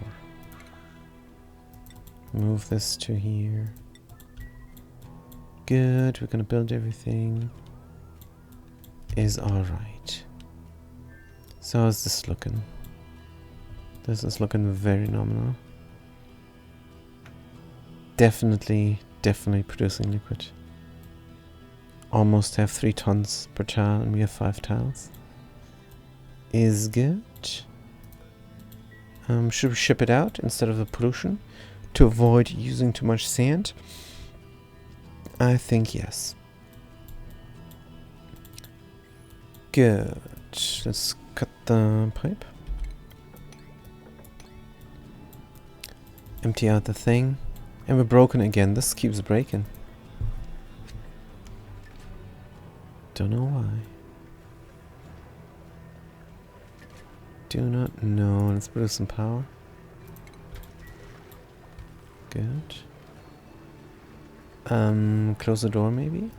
Move this to here. Good. We're gonna build everything. Is alright. So how's this looking? This is looking very nominal. Definitely producing liquid. Almost have 3 tons per tile and we have 5 tiles. Is good. Should we ship it out instead of the pollution to avoid using too much sand? I think yes. Good. Let's cut the pipe. Empty out the thing. And we're broken again. This keeps breaking. Don't know why. Do not know. Let's produce some power. Good. Close the door maybe?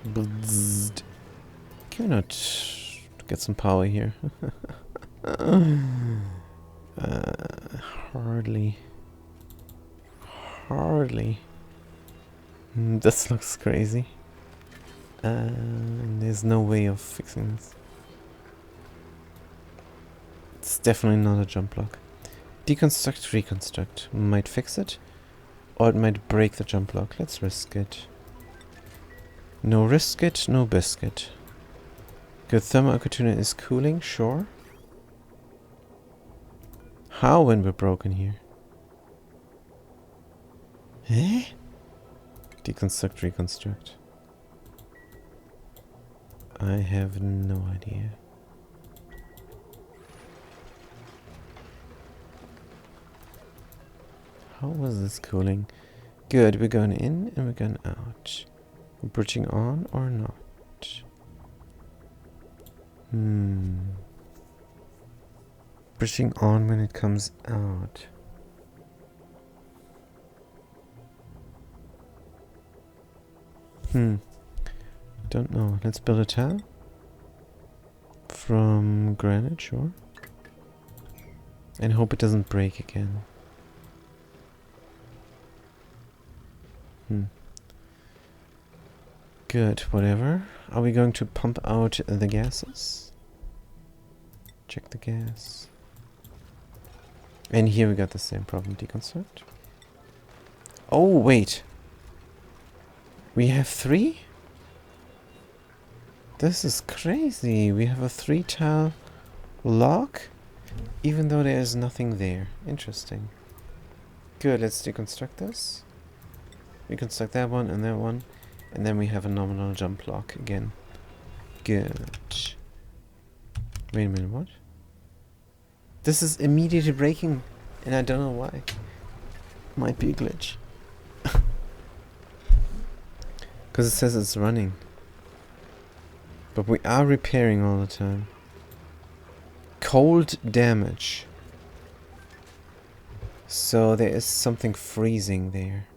Bzzzt. Can we not get some power here? Hardly. This looks crazy. There's no way of fixing this. It's definitely not a jump block. Deconstruct, reconstruct. Might fix it. Or it might break the jump block. Let's risk it. No risk it, no biscuit. Good, thermal Aquatuna is cooling, sure. How when we're broken here? Eh? Deconstruct, reconstruct. I have no idea. How was this cooling? Good, we're going in and we're going out. Bridging on or not? Bridging on when it comes out. Don't know. Let's build a tower. From granite, sure. And hope it doesn't break again. Good, whatever. Are we going to pump out the gases? Check the gas. And here we got the same problem. Deconstruct. Oh, wait. We have 3? This is crazy. We have a 3 tile lock, even though there is nothing there. Interesting. Good, let's deconstruct this. Reconstruct that one and that one. And then we have a nominal jump lock again. Good. Wait a minute, what? This is immediately breaking, and I don't know why. Might be a glitch. Because it says it's running. But we are repairing all the time. Cold damage. So there is something freezing there.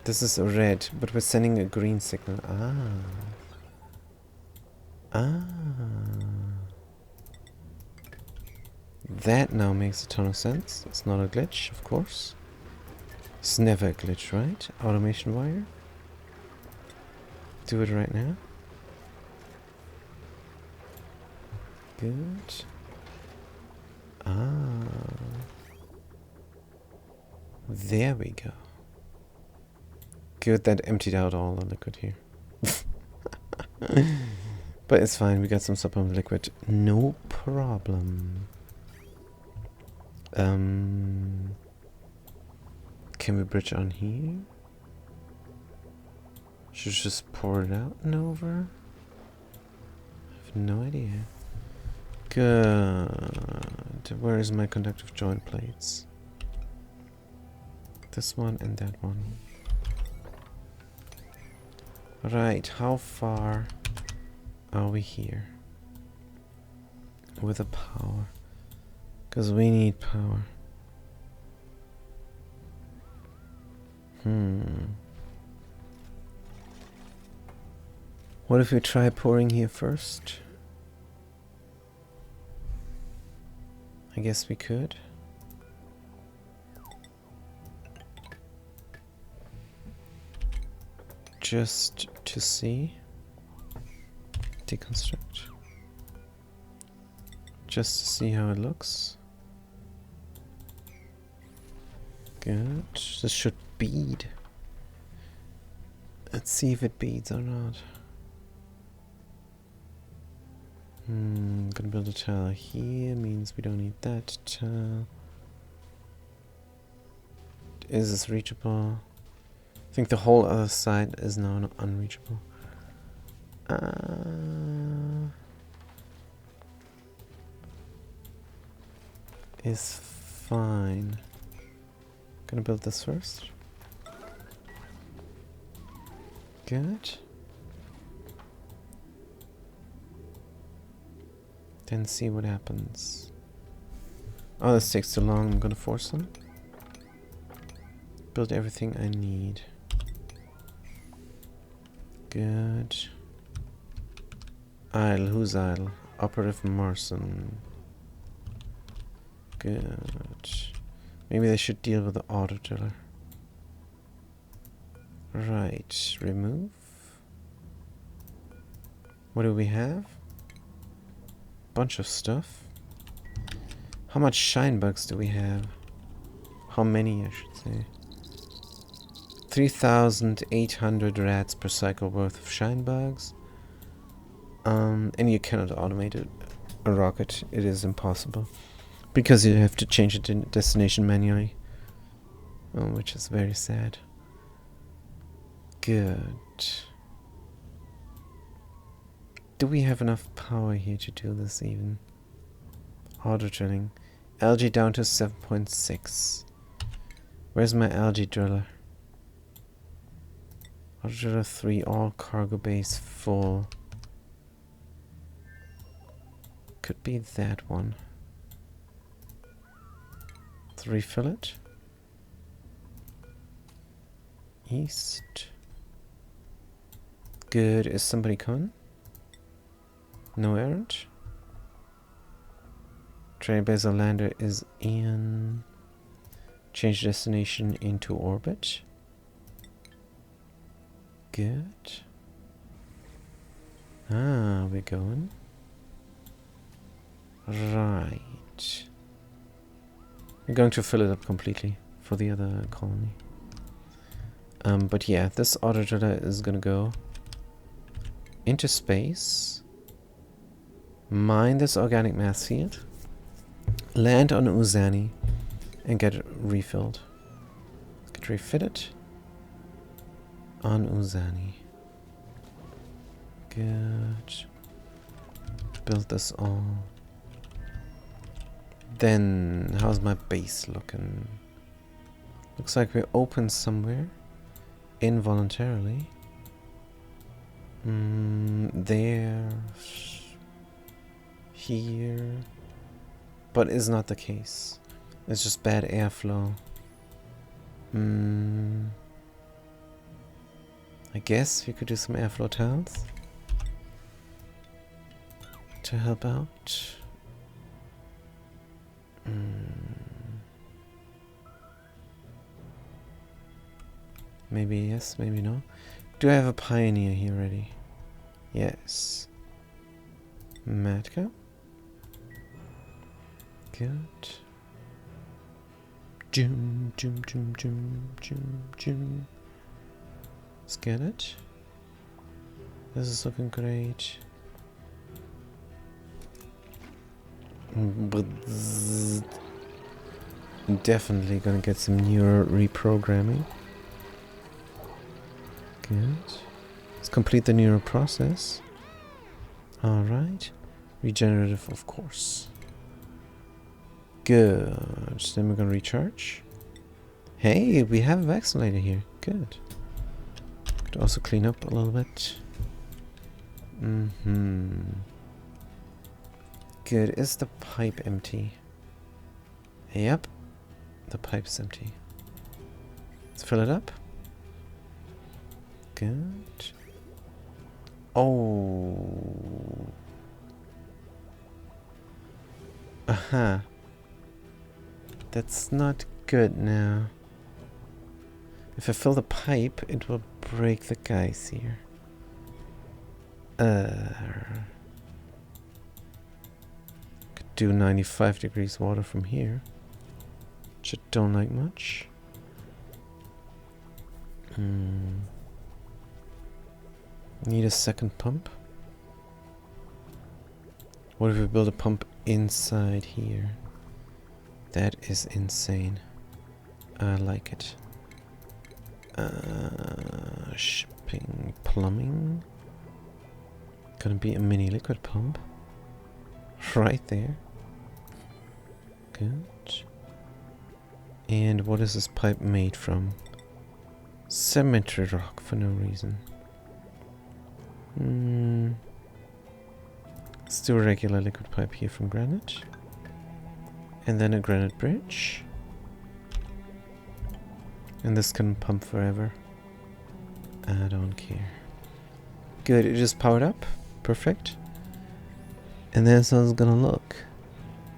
This is a red, but we're sending a green signal. That now makes a ton of sense. It's not a glitch, of course. It's never a glitch, right? Automation wire. Do it right now. Good. There we go. Good, that emptied out all the liquid here. But it's fine, we got some subpump liquid. No problem. Can we bridge on here? Should just pour it out and over? I have no idea. Good. Where is my conductive joint plates? This one and that one. Right, how far are we here? With the power. Because we need power. What if we try pouring here first? I guess we could. Just to see. deconstruct. Just to see how it looks. Good. This should bead. Let's see if it beads or not. Gonna build a tile here, means we don't need that tile. Is this reachable? I think the whole other side is now unreachable. Is fine. Gonna build this first. Good. Then see what happens. Oh, this takes too long. I'm gonna force them. Build everything I need. Good. Isle. Who's Isle? Operative Marson. Good. Maybe they should deal with the auto driller. Right. Remove. What do we have? Bunch of stuff. How much shine bugs do we have? How many, I should say. 3,800 rats per cycle worth of shine bugs. And you cannot automate a rocket. It is impossible. Because you have to change the destination manually. Which is very sad. Good. Do we have enough power here to do this even? Auto drilling. Algae down to 7.6. Where's my algae driller? Auto driller 3, all cargo base full. Could be that one. Refill it. East. Good. Is somebody coming? No errand. Trailblazer lander is in. Change destination into orbit. Good. Ah, we're going. Right. We're going to fill it up completely for the other colony. But yeah, this auto driller is gonna go into space, mine this organic mass field, land on Uzani, and get it refilled. Get refitted on Uzani. Good. Build this all. Then, how's my base looking? Looks like we're open somewhere. Involuntarily. There. Here. But is not the case. It's just bad airflow. I guess we could do some airflow tiles to help out. Maybe yes, maybe no. Do I have a pioneer here ready? Yes. Matka. Good. Jum, jum, jum, jum, jum, jum. Let's get it. This is looking great. But definitely gonna get some neural reprogramming. Good. Let's complete the neural process. Alright. Regenerative, of course. Good. Then we're gonna recharge. Hey, we have a vaccinator here. Good. Could also clean up a little bit. Good. Is the pipe empty? Yep. The pipe's empty. Let's fill it up. Good. Oh. Aha. That's not good now. If I fill the pipe, it will break the guys here. Could do 95 degrees water from here, which I don't like much. Need a second pump. What if we build a pump inside here? That is insane. I like it. Shipping, plumbing. Gonna be a mini liquid pump. Right there. Good. And what is this pipe made from? Cemetery rock for no reason. Let's do a regular liquid pipe here from granite. And then a granite bridge. And this can pump forever. I don't care. Good, it just powered up. Perfect. And that's how it's gonna look.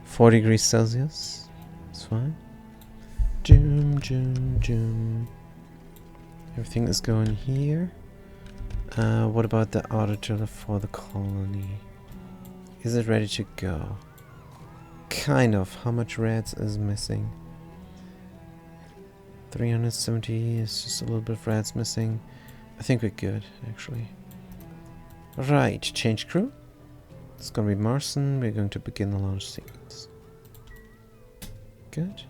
4 degrees Celsius. It's fine. Jum, jum, jum. Everything is going here. What about the auditor for the colony? Is it ready to go? Kind of. How much rats is missing? 370 is just a little bit of rats missing. I think we're good, actually. Right, change crew. It's gonna be Marson. We're going to begin the launch sequence. Good.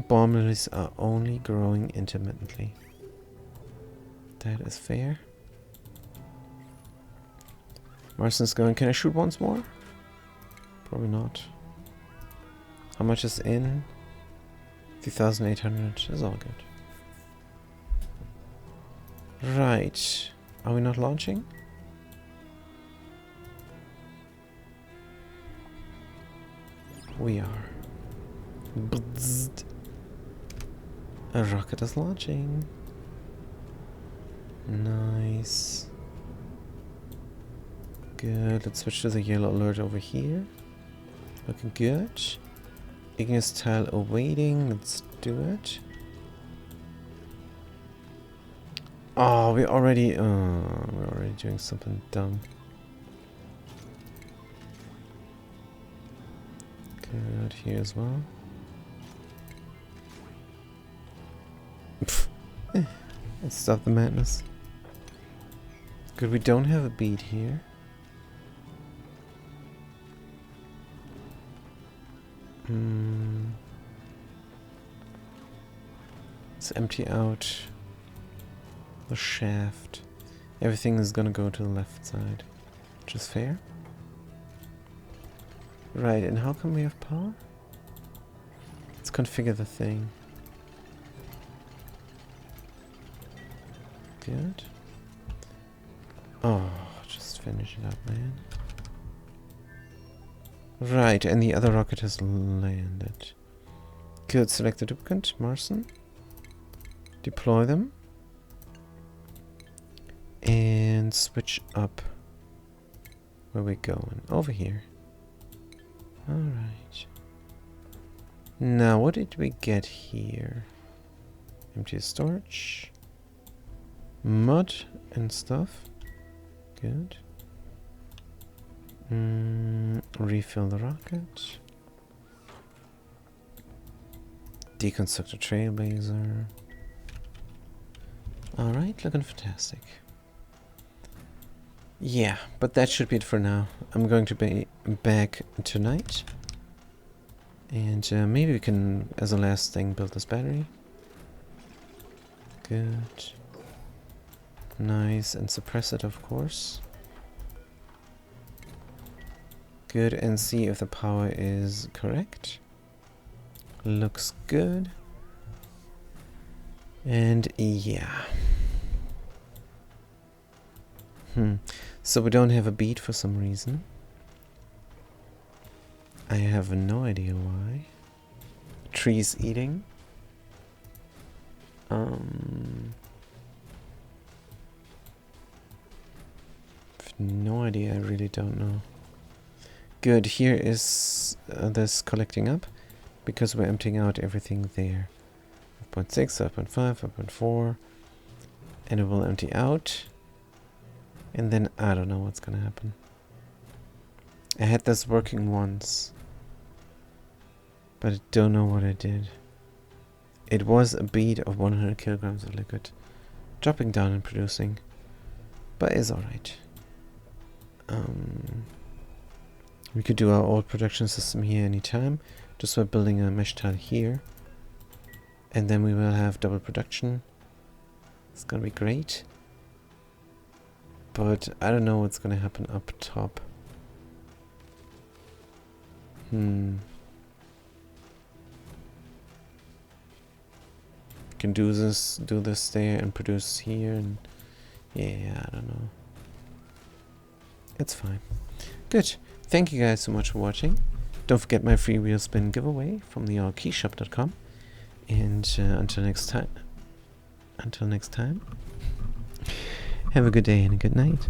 Bomb lilies are only growing intermittently. That is fair. Marson's going, can I shoot once more? Probably not. How much is in? 3,800. Is all good. Right. Are we not launching? We are. Bzzzt. A rocket is launching. Nice. Good. Let's switch to the yellow alert over here. Looking good. Ignis tile awaiting. Let's do it. Oh, we're already doing something dumb. Good here as well. Let's stop the madness. Good, we don't have a beat here. Let's empty out the shaft. Everything is gonna go to the left side, which is fair. Right, and how come we have power? Let's configure the thing. Good. Oh, just finish it up, man. Right, and the other rocket has landed. Good, select the duplicate, Marson. Deploy them. And switch up. Where we going? Over here. Alright. Now, what did we get here? Empty storage. Mud and stuff. Good. Refill the rocket. Deconstruct a trailblazer. Alright, looking fantastic. Yeah, but that should be it for now. I'm going to be back tonight. And maybe we can, as a last thing, build this battery. Good. Nice, and suppress it, of course. Good, and see if the power is correct. Looks good. And yeah. So we don't have a beat for some reason. I have no idea why. Trees eating. No idea, I really don't know. Good, here is this collecting up, because we're emptying out everything there. 5.6, 5.5, 5.4. and it will empty out, and then I don't know what's gonna happen. I had this working once, but I don't know what I did. It was a bead of 100 kilograms of liquid, dropping down and producing, but it's alright. We could do our old production system here anytime, just by building a mesh tile here, and then we will have double production. It's gonna be great, but I don't know what's gonna happen up top. Can do this there and produce here, and yeah, I don't know. It's fine. Good. Thank you guys so much for watching. Don't forget my free wheel spin giveaway from the allkeyshop.com. And until next time, have a good day and a good night.